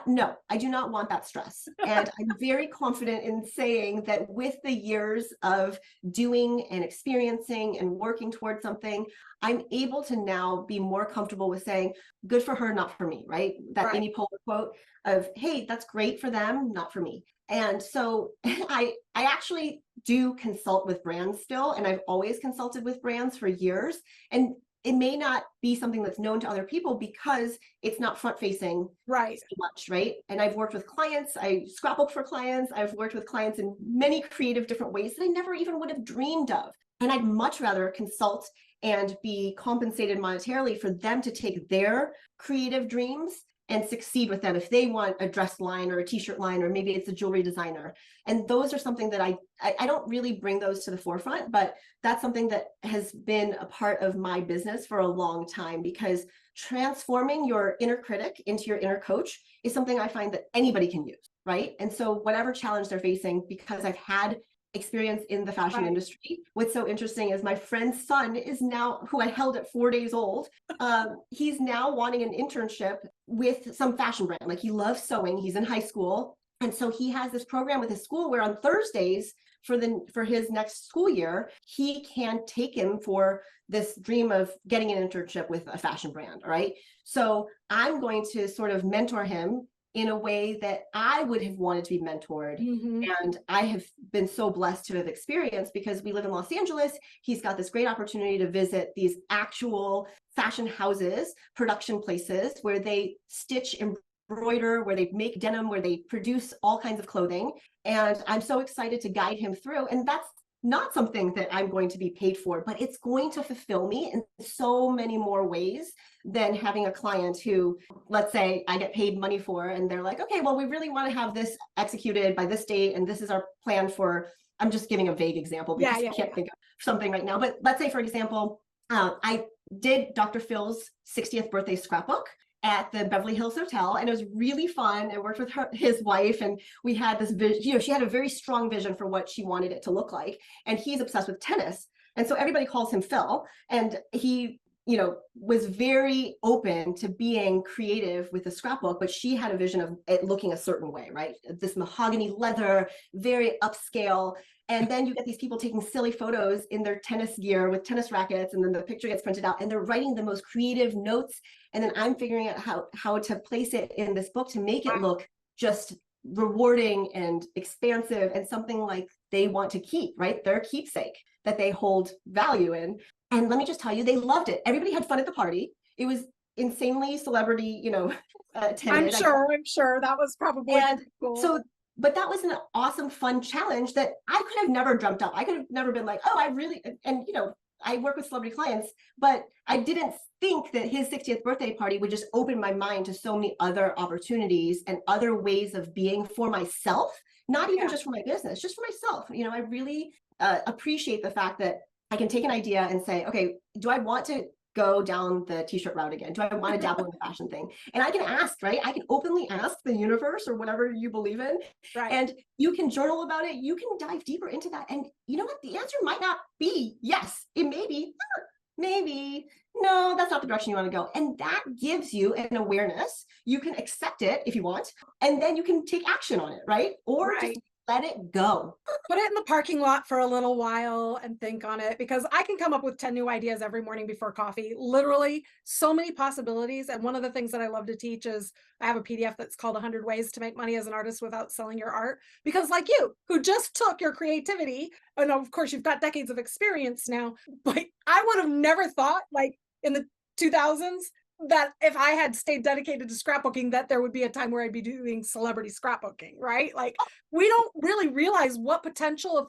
Speaker 2: No, I do not want that stress. And I'm very confident in saying that with the years of doing and experiencing and working towards something, I'm able to now be more comfortable with saying, good for her, not for me, right? That
Speaker 1: Right.
Speaker 2: Amy Poehler quote of, hey, that's great for them, not for me. And so I actually do consult with brands still, and I've always consulted with brands for years. And it may not be something that's known to other people because it's not front facing
Speaker 1: Right.
Speaker 2: so much, right? And I've worked with clients, I scrapbook for clients, I've worked with clients in many creative different ways that I never even would have dreamed of. And I'd much rather consult and be compensated monetarily for them to take their creative dreams and succeed with them if they want a dress line or a t-shirt line, or maybe it's a jewelry designer. And those are something that I don't really bring those to the forefront, but that's something that has been a part of my business for a long time, because transforming your inner critic into your inner coach is something I find that anybody can use, right? And so whatever challenge they're facing, because I've had experience in the fashion
Speaker 1: Right.
Speaker 2: industry. What's so interesting is my friend's son is now, who I held at 4 days old, he's now wanting an internship with some fashion brand. Like, he loves sewing, he's in high school. And so he has this program with his school where on Thursdays for his next school year, he can take him for this dream of getting an internship with a fashion brand. All right. So I'm going to sort of mentor him in a way that I would have wanted to be mentored.
Speaker 1: Mhm.
Speaker 2: And I have been so blessed to have experienced, because we live in Los Angeles. He's got this great opportunity to visit these actual fashion houses, production places where they stitch, embroider, where they make denim, where they produce all kinds of clothing. And I'm so excited to guide him through. And that's not something that I'm going to be paid for, but it's going to fulfill me in so many more ways than having a client who, let's say, I get paid money for, and they're like, okay, well, we really want to have this executed by this date, and this is our plan for, I'm just giving a vague example
Speaker 1: Yeah,
Speaker 2: because
Speaker 1: yeah,
Speaker 2: I can't
Speaker 1: yeah.
Speaker 2: think of something right now. But let's say, for example, I did Dr. Phil's 60th birthday scrapbook at the Beverly Hills Hotel, and it was really fun. I worked with his wife, and we had this vision. She had a very strong vision for what she wanted it to look like, and he's obsessed with tennis, and so everybody calls him Phil. And he, was very open to being creative with the scrapbook, but she had a vision of it looking a certain way, right? This mahogany leather, very upscale. And then you get these people taking silly photos in their tennis gear with tennis rackets, and then the picture gets printed out, and they're writing the most creative notes. And then I'm figuring out how to place it in this book to make it look just rewarding and expansive and something like they want to keep, right? Their keepsake that they hold value in. And let me just tell you, they loved it. Everybody had fun at the party. It was insanely celebrity, attended.
Speaker 1: I'm sure that was probably
Speaker 2: and
Speaker 1: cool.
Speaker 2: So, but that was an awesome, fun challenge that I could have never dreamt up. I could have never been like, oh, I really, and I work with celebrity clients, but I didn't think that his 60th birthday party would just open my mind to so many other opportunities and other ways of being for myself, not even just for my business, just for myself. I really appreciate the fact that I can take an idea and say, okay, do I want to go down the t-shirt route again? Do I want to dabble in the fashion thing? And I can ask, right? I can openly ask the universe or whatever you believe in.
Speaker 1: Right.
Speaker 2: And you can journal about it. You can dive deeper into that. And you know what? The answer might not be yes. It may be, maybe, no, that's not the direction you want to go. And that gives you an awareness. You can accept it if you want, and then you can take action on it, right? Or just let it go.
Speaker 1: Put it in the parking lot for a little while and think on it, because I can come up with 10 new ideas every morning before coffee. Literally so many possibilities. And one of the things that I love to teach is I have a PDF that's called 100 Ways to Make Money as an Artist Without Selling Your Art. Because like you, who just took your creativity, and of course you've got decades of experience now, but I would have never thought, like in the 2000s, that if I had stayed dedicated to scrapbooking, that there would be a time where I'd be doing celebrity scrapbooking, right? Like we don't really realize what potential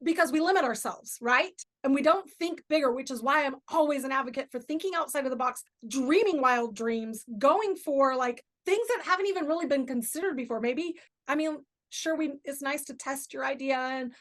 Speaker 1: because we limit ourselves, right? And we don't think bigger, which is why I'm always an advocate for thinking outside of the box, dreaming wild dreams, going for like things that haven't even really been considered before. Maybe, sure, it's nice to test your idea and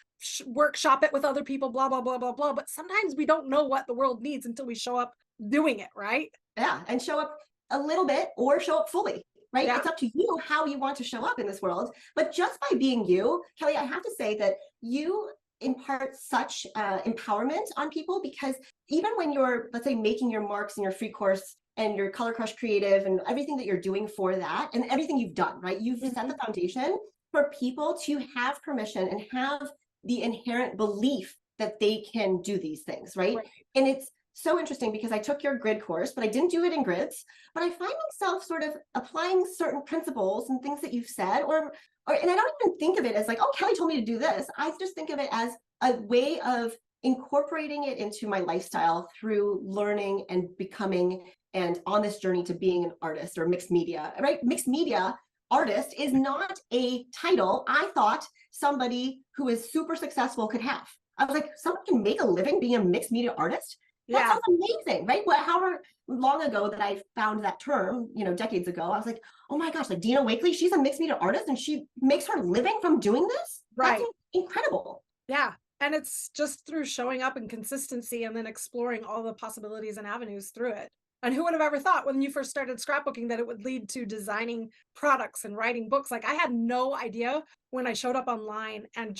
Speaker 1: workshop it with other people, blah, blah, blah, blah, blah. But sometimes we don't know what the world needs until we show up doing it, right?
Speaker 2: Yeah, and show up a little bit or show up fully, right? Yeah. It's up to you how you want to show up in this world. But just by being you, Kellee, I have to say that you impart such empowerment on people, because even when you're, let's say, making your marks in your free course and your Color Crush Creative and everything that you're doing for that and everything you've done, right? You've set the foundation for people to have permission and have the inherent belief that they can do these things, right? And it's so interesting because I took your grid course, but I didn't do it in grids. But I find myself sort of applying certain principles and things that you've said, and I don't even think of it as like, oh, Kellee told me to do this. I just think of it as a way of incorporating it into my lifestyle through learning and becoming, and on this journey to being an artist or mixed media, right? Mixed media artist is not a title I thought somebody who is super successful could have. I was like, someone can make a living being a mixed media artist? That sounds amazing, right? Well, however long ago that I found that term, decades ago, I was like, oh my gosh, like Dina Wakely, she's a mixed media artist and she makes her living from doing this? Right. That's incredible.
Speaker 1: Yeah. And it's just through showing up and consistency and then exploring all the possibilities and avenues through it. And who would have ever thought when you first started scrapbooking that it would lead to designing products and writing books? Like I had no idea when I showed up online and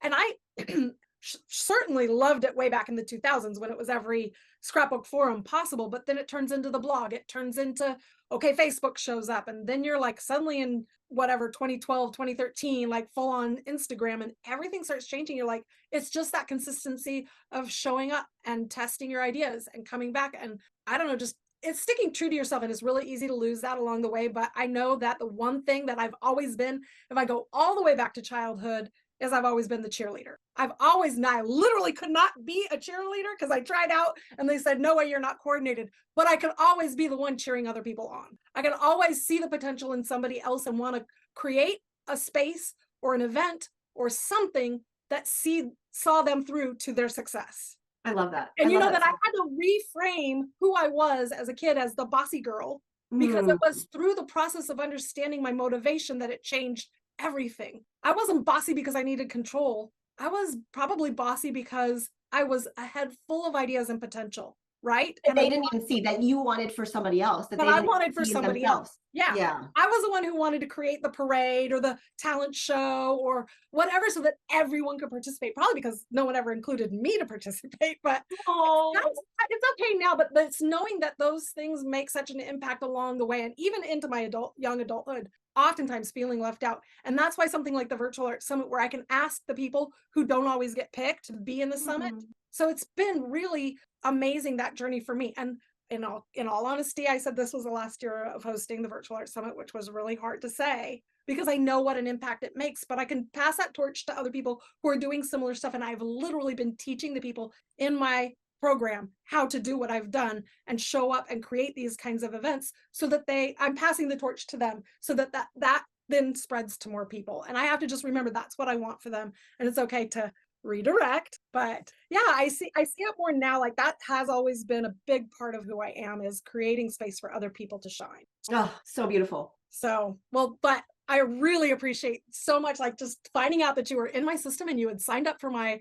Speaker 1: I certainly loved it way back in the 2000s when it was every scrapbook forum possible, but then it turns into the blog, it turns into, okay, Facebook shows up, and then you're like suddenly in whatever 2012, 2013, like full on Instagram, and everything starts changing. You're like, it's just that consistency of showing up and testing your ideas and coming back. And I don't know, just it's sticking true to yourself, and it's really easy to lose that along the way. But I know that the one thing that I've always been, if I go all the way back to childhood, is I've always been the cheerleader. I literally could not be a cheerleader because I tried out and they said, no way, you're not coordinated. But I could always be the one cheering other people on. I could always see the potential in somebody else and want to create a space or an event or something that saw them through to their success.
Speaker 2: I love that.
Speaker 1: And that I had to reframe who I was as a kid as the bossy girl, because it was through the process of understanding my motivation that it changed everything. I wasn't bossy because I needed control. I was probably bossy because I was a head full of ideas and potential, right?
Speaker 2: And they didn't even see that you wanted for somebody else.
Speaker 1: But I wanted for somebody else. Yeah. I was the one who wanted to create the parade or the talent show or whatever so that everyone could participate, probably because no one ever included me to participate. But it's okay now, but it's knowing that those things make such an impact along the way. And even into my young adulthood, oftentimes feeling left out. And that's why something like the Virtual Art Summit, where I can ask the people who don't always get picked to be in the summit. So it's been really amazing, that journey for me. And in all honesty, I said this was the last year of hosting the Virtual Art Summit, which was really hard to say because I know what an impact it makes, but I can pass that torch to other people who are doing similar stuff. And I've literally been teaching the people in my program how to do what I've done and show up and create these kinds of events so that I'm passing the torch to them so that then spreads to more people. And I have to just remember that's what I want for them. And it's okay to redirect. But yeah, I see it more now. Like that has always been a big part of who I am, is creating space for other people to shine.
Speaker 2: Oh, so beautiful.
Speaker 1: So, well, but I really appreciate so much, like just finding out that you were in my system and you had signed up for my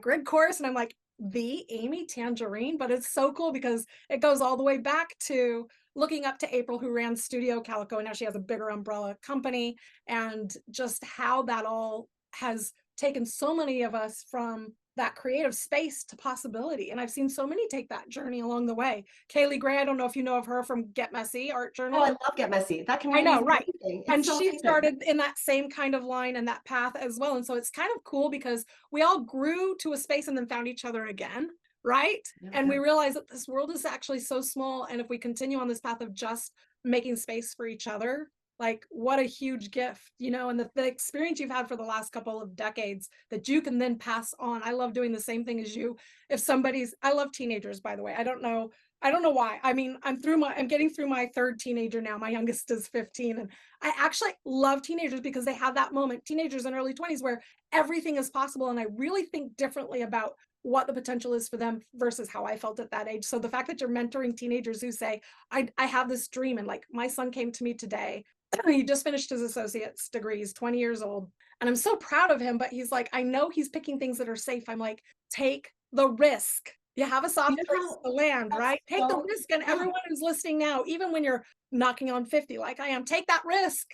Speaker 1: grid course. And I'm like, the Amy Tangerine, but it's so cool because it goes all the way back to looking up to April, who ran Studio Calico, and now she has a bigger umbrella company, and just how that all has taken so many of us from that creative space to possibility. And I've seen so many take that journey along the way. Kellee Gray, I don't know if you know of her from Get Messy Art Journal.
Speaker 2: Oh, I love Get Messy. That
Speaker 1: I know, right? And
Speaker 2: so
Speaker 1: she
Speaker 2: amazing.
Speaker 1: started in that same kind of line and that path as well. And so it's kind of cool because we all grew to a space and then found each other again, right?
Speaker 2: Yeah.
Speaker 1: And we realized that this world is actually so small. And if we continue on this path of just making space for each other, like what a huge gift, and the experience you've had for the last couple of decades that you can then pass on. I love doing the same thing as you. I love teenagers, by the way. I don't know why. I mean, I'm getting through my third teenager now. My youngest is 15. And I actually love teenagers because they have that moment, teenagers in early 20s, where everything is possible. And I really think differently about what the potential is for them versus how I felt at that age. So the fact that you're mentoring teenagers who say, I have this dream. And like my son came to me today. He just finished his associate's degree. He's 20 years old. And I'm so proud of him, but he's like, I know he's picking things that are safe. I'm like, take the risk. You have a soft place to land, right? Take the risk. And everyone who's listening now, even when you're knocking on 50, like I am, take that risk.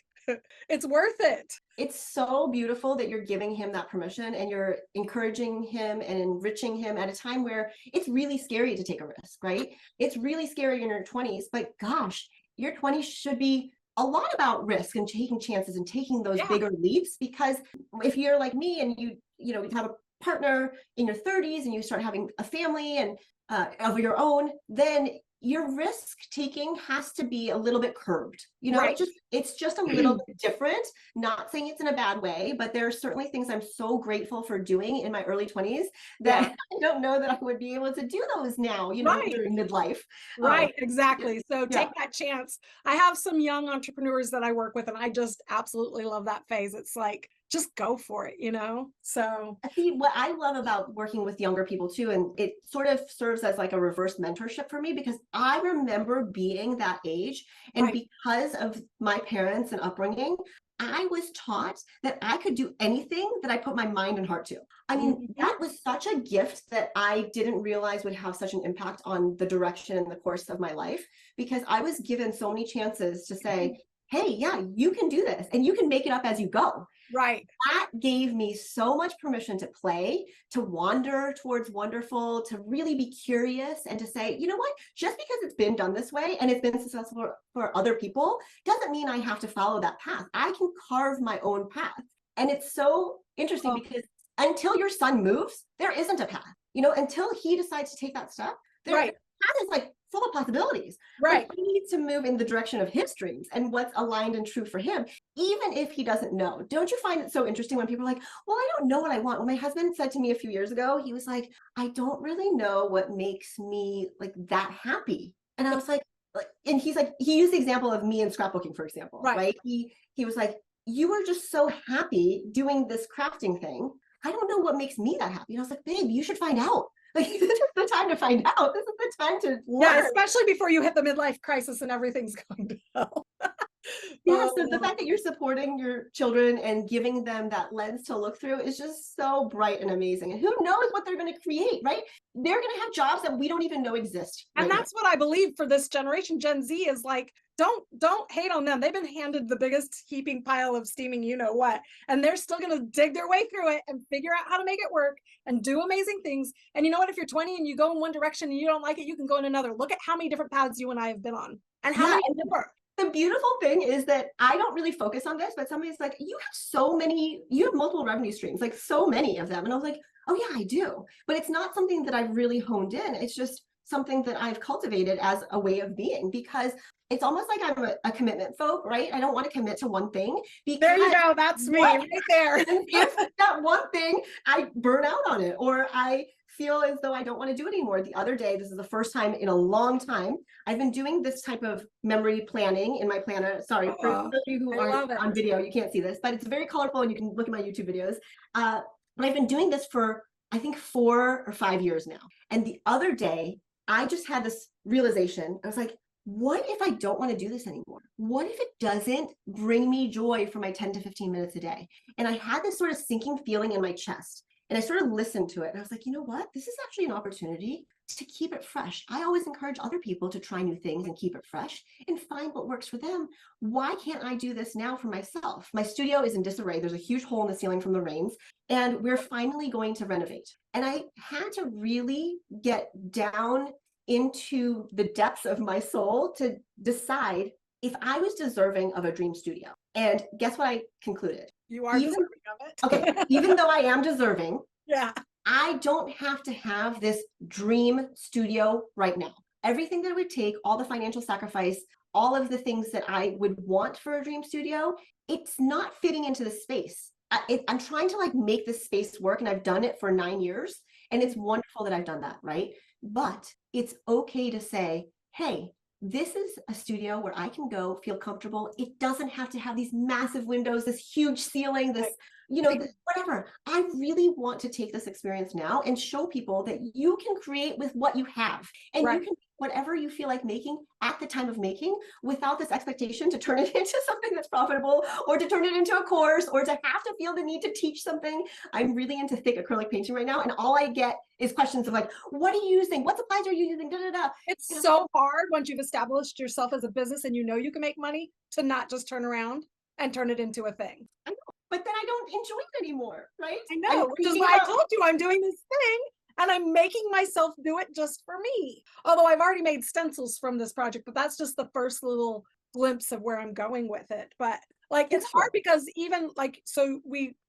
Speaker 1: It's worth it.
Speaker 2: It's so beautiful that you're giving him that permission and you're encouraging him and enriching him at a time where it's really scary to take a risk, right? It's really scary in your 20s, but gosh, your 20s should be a lot about risk and taking chances and taking those bigger leaps. Because if you're like me and you have a partner in your 30s and you start having a family and of your own, then your risk taking has to be a little bit curbed.
Speaker 1: Right.
Speaker 2: It's just a little bit different. Not saying it's in a bad way, but there are certainly things I'm so grateful for doing in my early 20s that I don't know that I would be able to do those now, during midlife.
Speaker 1: Right, exactly. So take that chance. I have some young entrepreneurs that I work with, and I just absolutely love that phase. It's like, just go for it, So
Speaker 2: see, what I love about working with younger people too, and it sort of serves as like a reverse mentorship for me, because I remember being that age, and because of my parents and upbringing, I was taught that I could do anything that I put my mind and heart to. I mean, that was such a gift that I didn't realize would have such an impact on the direction and the course of my life, because I was given so many chances to say, hey, yeah, you can do this and you can make it up as you go.
Speaker 1: Right.
Speaker 2: That gave me so much permission to play, to wander towards wonderful, to really be curious, and to say, you know what, just because it's been done this way and it's been successful for other people doesn't mean I have to follow that path. I can carve my own path. And it's so interesting because until your son moves, there isn't a path. Until he decides to take that step, the path is like full of possibilities.
Speaker 1: Right.
Speaker 2: But he needs to move in the direction of his dreams and what's aligned and true for him, even if he doesn't know. Don't you find it so interesting when people are like, well, I don't know what I want? When my husband said to me a few years ago, he was like, I don't really know what makes me like that happy. And I was like, and he's like, he used the example of me in scrapbooking, for example, right? He was like, you were just so happy doing this crafting thing. I don't know what makes me that happy. And I was like, babe, you should find out. Like, this is the time to find out. This is the time to learn.
Speaker 1: Yeah, especially before you hit the midlife crisis and everything's going to hell.
Speaker 2: Yeah, so the fact that you're supporting your children and giving them that lens to look through is just so bright and amazing. And who knows what they're going to create, right? They're going to have jobs that we don't even know exist.
Speaker 1: And that's what I believe for this generation. Gen Z is like, don't hate on them. They've been handed the biggest heaping pile of steaming what, and they're still going to dig their way through it and figure out how to make it work and do amazing things. And you know what? If you're 20 and you go in one direction and you don't like it, you can go in another. Look at how many different paths you and I have been on, and how many more.
Speaker 2: The beautiful thing is that I don't really focus on this, but somebody's like, you have multiple revenue streams, like so many of them. And I was like, oh yeah, I do. But it's not something that I've really honed in. It's just something that I've cultivated as a way of being, because it's almost like I'm a commitment phobe, right? I don't want to commit to one thing.
Speaker 1: There you go. That's me right there.
Speaker 2: If that one thing, I burn out on it, or I feel as though I don't want to do it anymore. The other day, this is the first time in a long time, I've been doing this type of memory planning in my planner. Sorry, for those of you who aren't on video, you can't see this, but it's very colorful and you can look at my YouTube videos. But I've been doing this for, I think, 4 or 5 years now. And the other day, I just had this realization. I was like, what if I don't want to do this anymore? What if it doesn't bring me joy for my 10 to 15 minutes a day? And I had this sort of sinking feeling in my chest. And I sort of listened to it. And I was like, you know what? This is actually an opportunity to keep it fresh. I always encourage other people to try new things and keep it fresh and find what works for them. Why can't I do this now for myself? My studio is in disarray. There's a huge hole in the ceiling from the rains. And we're finally going to renovate. And I had to really get down into the depths of my soul to decide if I was deserving of a dream studio. And guess what I concluded?
Speaker 1: You are deserving of it.
Speaker 2: Okay, even though I am deserving,
Speaker 1: yeah,
Speaker 2: I don't have to have this dream studio right now. Everything that it would take, all the financial sacrifice, all of the things that I would want for a dream studio, it's not fitting into the space. I'm trying to like make this space work, and I've done it for 9 years, and it's wonderful that I've done that, right? But it's okay to say, hey, this is a studio where I can go feel comfortable. It doesn't have to have these massive windows, this huge ceiling, this, whatever. I really want to take this experience now and show people that you can create with what you have, and you can whatever you feel like making at the time of making, without this expectation to turn it into something that's profitable, or to turn it into a course, or to have to feel the need to teach something. I'm really into thick acrylic painting right now, and all I get is questions of like, what are you using? What supplies are you using? Da, da, da.
Speaker 1: It's so hard once you've established yourself as a business and you know you can make money to not just turn around and turn it into a thing.
Speaker 2: I know, but then I don't enjoy it anymore, right?
Speaker 1: I know, which is why I told you I'm doing this thing. And I'm making myself do it just for me. Although I've already made stencils from this project, but that's just the first little glimpse of where I'm going with it. But like, it's hard because even like,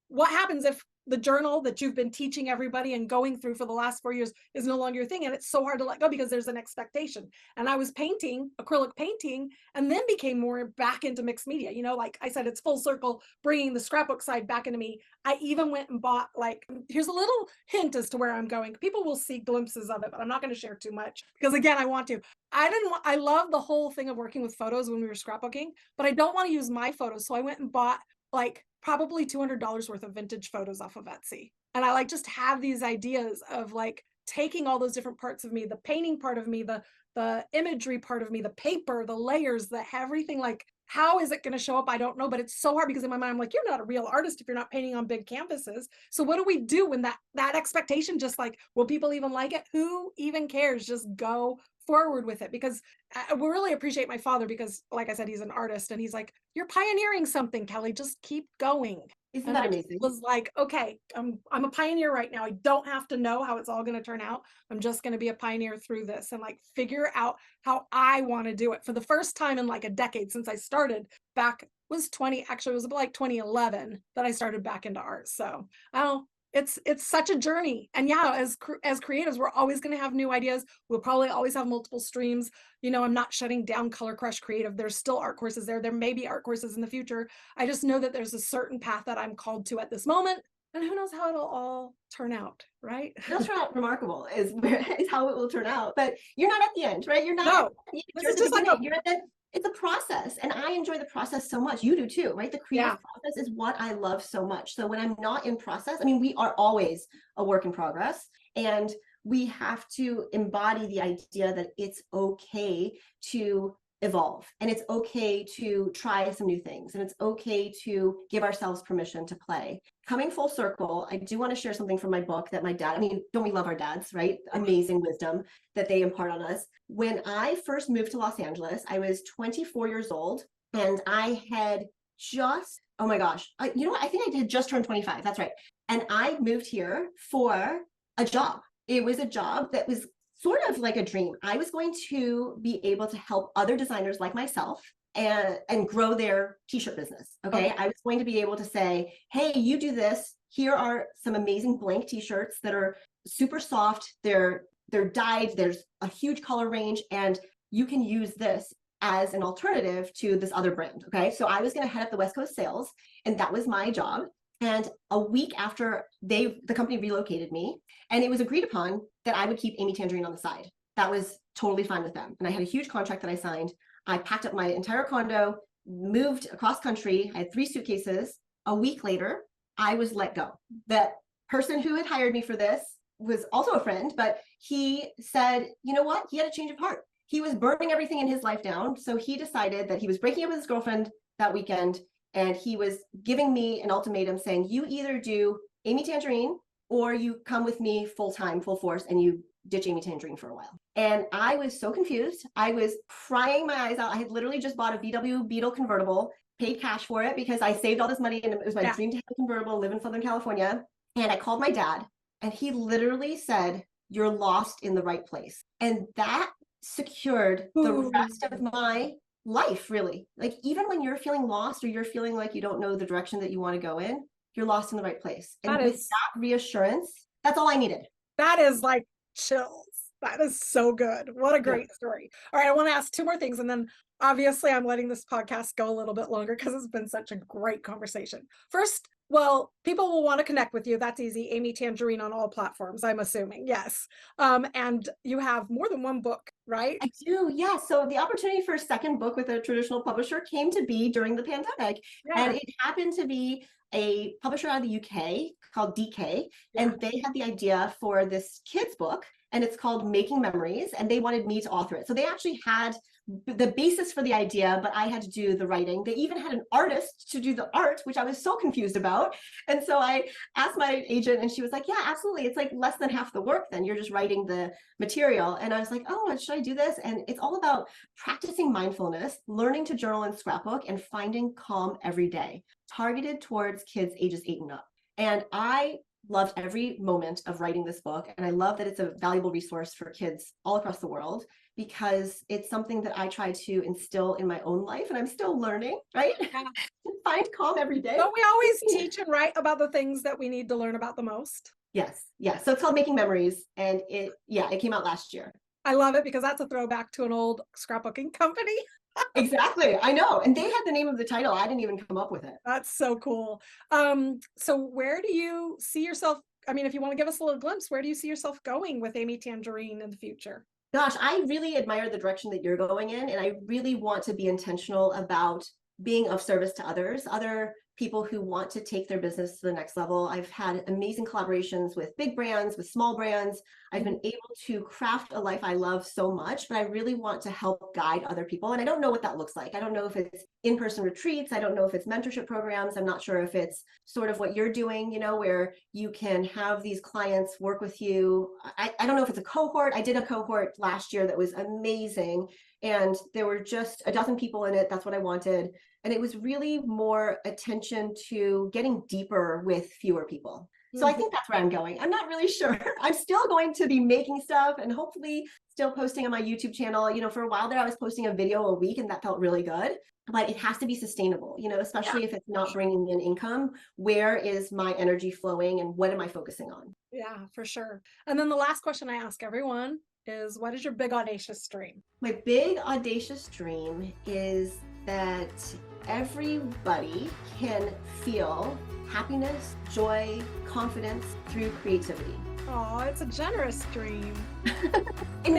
Speaker 1: what happens if the journal that you've been teaching everybody and going through for the last 4 years is no longer your thing? And it's so hard to let go because there's an expectation. And I was painting, acrylic painting, and then became more back into mixed media. Like I said, it's full circle, bringing the scrapbook side back into me. I even went and bought, like, here's a little hint as to where I'm going. People will see glimpses of it, but I'm not going to share too much because, again, I want to. I love the whole thing of working with photos when we were scrapbooking, but I don't want to use my photos. So I went and bought like probably $200 worth of vintage photos off of Etsy. And I like just have these ideas of like taking all those different parts of me, the painting part of me, the imagery part of me, the paper, the layers, the everything. Like, how is it going to show up? I don't know, but it's so hard because in my mind, I'm like, you're not a real artist if you're not painting on big canvases. So what do we do when that expectation, just like, will people even like it? Who even cares? Just go forward with it. Because I really appreciate my father because, like I said, he's an artist, and he's like, you're pioneering something, Kellee, just keep going.
Speaker 2: Isn't that amazing?
Speaker 1: I was like, okay, I'm a pioneer right now. I don't have to know how it's all going to turn out. I'm just going to be a pioneer through this and like figure out how I want to do it. For the first time in like a decade since I started back, was 2011 that I started back into art. So it's such a journey. And yeah, as creatives, we're always going to have new ideas. We'll probably always have multiple streams. I'm not shutting down Color Crush Creative. There's still art courses there. There may be art courses in the future. I just know that there's a certain path that I'm called to at this moment. And who knows how it'll all turn out, right?
Speaker 2: It'll turn out remarkable is how it will turn out. But you're not at the end, right? You're not.
Speaker 1: No, this is just like
Speaker 2: you're at the. It's a process, and I enjoy the process so much. You do too, right? The creative process is what I love so much. So when I'm not in process, I mean, we are always a work in progress, and we have to embody the idea that it's okay to evolve, and it's okay to try some new things, and it's okay to give ourselves permission to play. Coming full circle, I do want to share something from my book that my dad, I mean, don't we love our dads, right? Amazing wisdom that they impart on us. When I first moved to Los Angeles, I was 24 years old, and I had just, oh my gosh, you know what? I think I had just turned 25. That's right. And I moved here for a job. It was a job that was sort of like a dream. I was going to be able to help other designers like myself and grow their t-shirt business. Okay. I was going to be able to say, hey, you do this. Here are some amazing blank t-shirts that are super soft. They're dyed. There's a huge color range, and you can use this as an alternative to this other brand. Okay. So I was going to head up the West Coast sales, and that was my job. And a week after the company relocated me, and it was agreed upon that I would keep Amy Tangerine on the side. That was totally fine with them. And I had a huge contract that I signed. I packed up my entire condo, moved across country. I had 3 suitcases. A week later, I was let go. The person who had hired me for this was also a friend, but he said, you know what? He had a change of heart. He was burning everything in his life down. So he decided that he was breaking up with his girlfriend that weekend. And he was giving me an ultimatum saying, you either do Amy Tangerine or you come with me full time, full force, and you ditch Amy Tangerine for a while. And I was so confused. I was crying my eyes out. I had literally just bought a VW Beetle convertible, paid cash for it because I saved all this money, and it was my dream to have a convertible, live in Southern California. And I called my dad, and he literally said, you're lost in the right place. And that secured the rest of my life, really. Like, even when you're feeling lost or you're feeling like you don't know the direction that you want to go in, you're lost in the right place. And with that reassurance, that's all I needed.
Speaker 1: That is like chills. That is so good. What a great story. All right, I want to ask 2 more things, and then obviously I'm letting this podcast go a little bit longer because it's been such a great conversation. First, well, people will want to connect with you. That's easy. Amy Tangerine on all platforms, I'm assuming. Yes. And you have more than 1 book, right?
Speaker 2: I do. Yeah. So the opportunity for a second book with a traditional publisher came to be during the pandemic. And it happened to be a publisher out of the UK called DK. And they had the idea for this kids book, and it's called Making Memories. And they wanted me to author it. So they actually had the basis for the idea, but I had to do the writing. They even had an artist to do the art, which I was so confused about. And so I asked my agent, and she was like, yeah, absolutely. It's like less than half the work then. You're just writing the material. And I was like, oh, should I do this? And it's all about practicing mindfulness, learning to journal and scrapbook, and finding calm every day, targeted towards kids ages 8 and up. And I loved every moment of writing this book. And I love that it's a valuable resource for kids all across the world, because it's something that I try to instill in my own life, and I'm still learning, right? Find calm every day.
Speaker 1: Don't we always teach and write about the things that we need to learn about the most?
Speaker 2: Yes. Yeah. So it's called Making Memories, and it came out last year.
Speaker 1: I love it because that's a throwback to an old scrapbooking company.
Speaker 2: Exactly. I know. And they had the name of the title. I didn't even come up with it.
Speaker 1: That's so cool. So where do you see yourself? I mean, if you want to give us a little glimpse, where do you see yourself going with Amy Tangerine in the future?
Speaker 2: Gosh, I really admire the direction that you're going in, and I really want to be intentional about being of service to others, other people who want to take their business to the next level. I've had amazing collaborations with big brands, with small brands. I've been able to craft a life I love so much, but I really want to help guide other people. And I don't know what that looks like. I don't know if it's in-person retreats. I don't know if it's mentorship programs. I'm not sure if it's sort of what you're doing, where you can have these clients work with you. I don't know if it's a cohort. I did a cohort last year that was amazing, and there were just a dozen people in it. That's what I wanted. And it was really more attention to getting deeper with fewer people. So I think that's where I'm going. I'm not really sure. I'm still going to be making stuff and hopefully still posting on my YouTube channel. For a while there, I was posting a video a week, and that felt really good. But it has to be sustainable, especially if it's not bringing in income. Where is my energy flowing, and what am I focusing on?
Speaker 1: Yeah, for sure. And then the last question I ask everyone is, what is your big audacious dream?
Speaker 2: My big audacious dream is that everybody can feel happiness, joy, confidence through creativity.
Speaker 1: Oh, it's a generous dream.
Speaker 2: in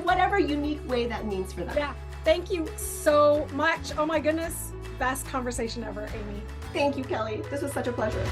Speaker 2: whatever unique way that means for them.
Speaker 1: Yeah. Thank you so much. Oh my goodness. Best conversation ever, Amy.
Speaker 2: Thank you, Kellee. This was such a pleasure.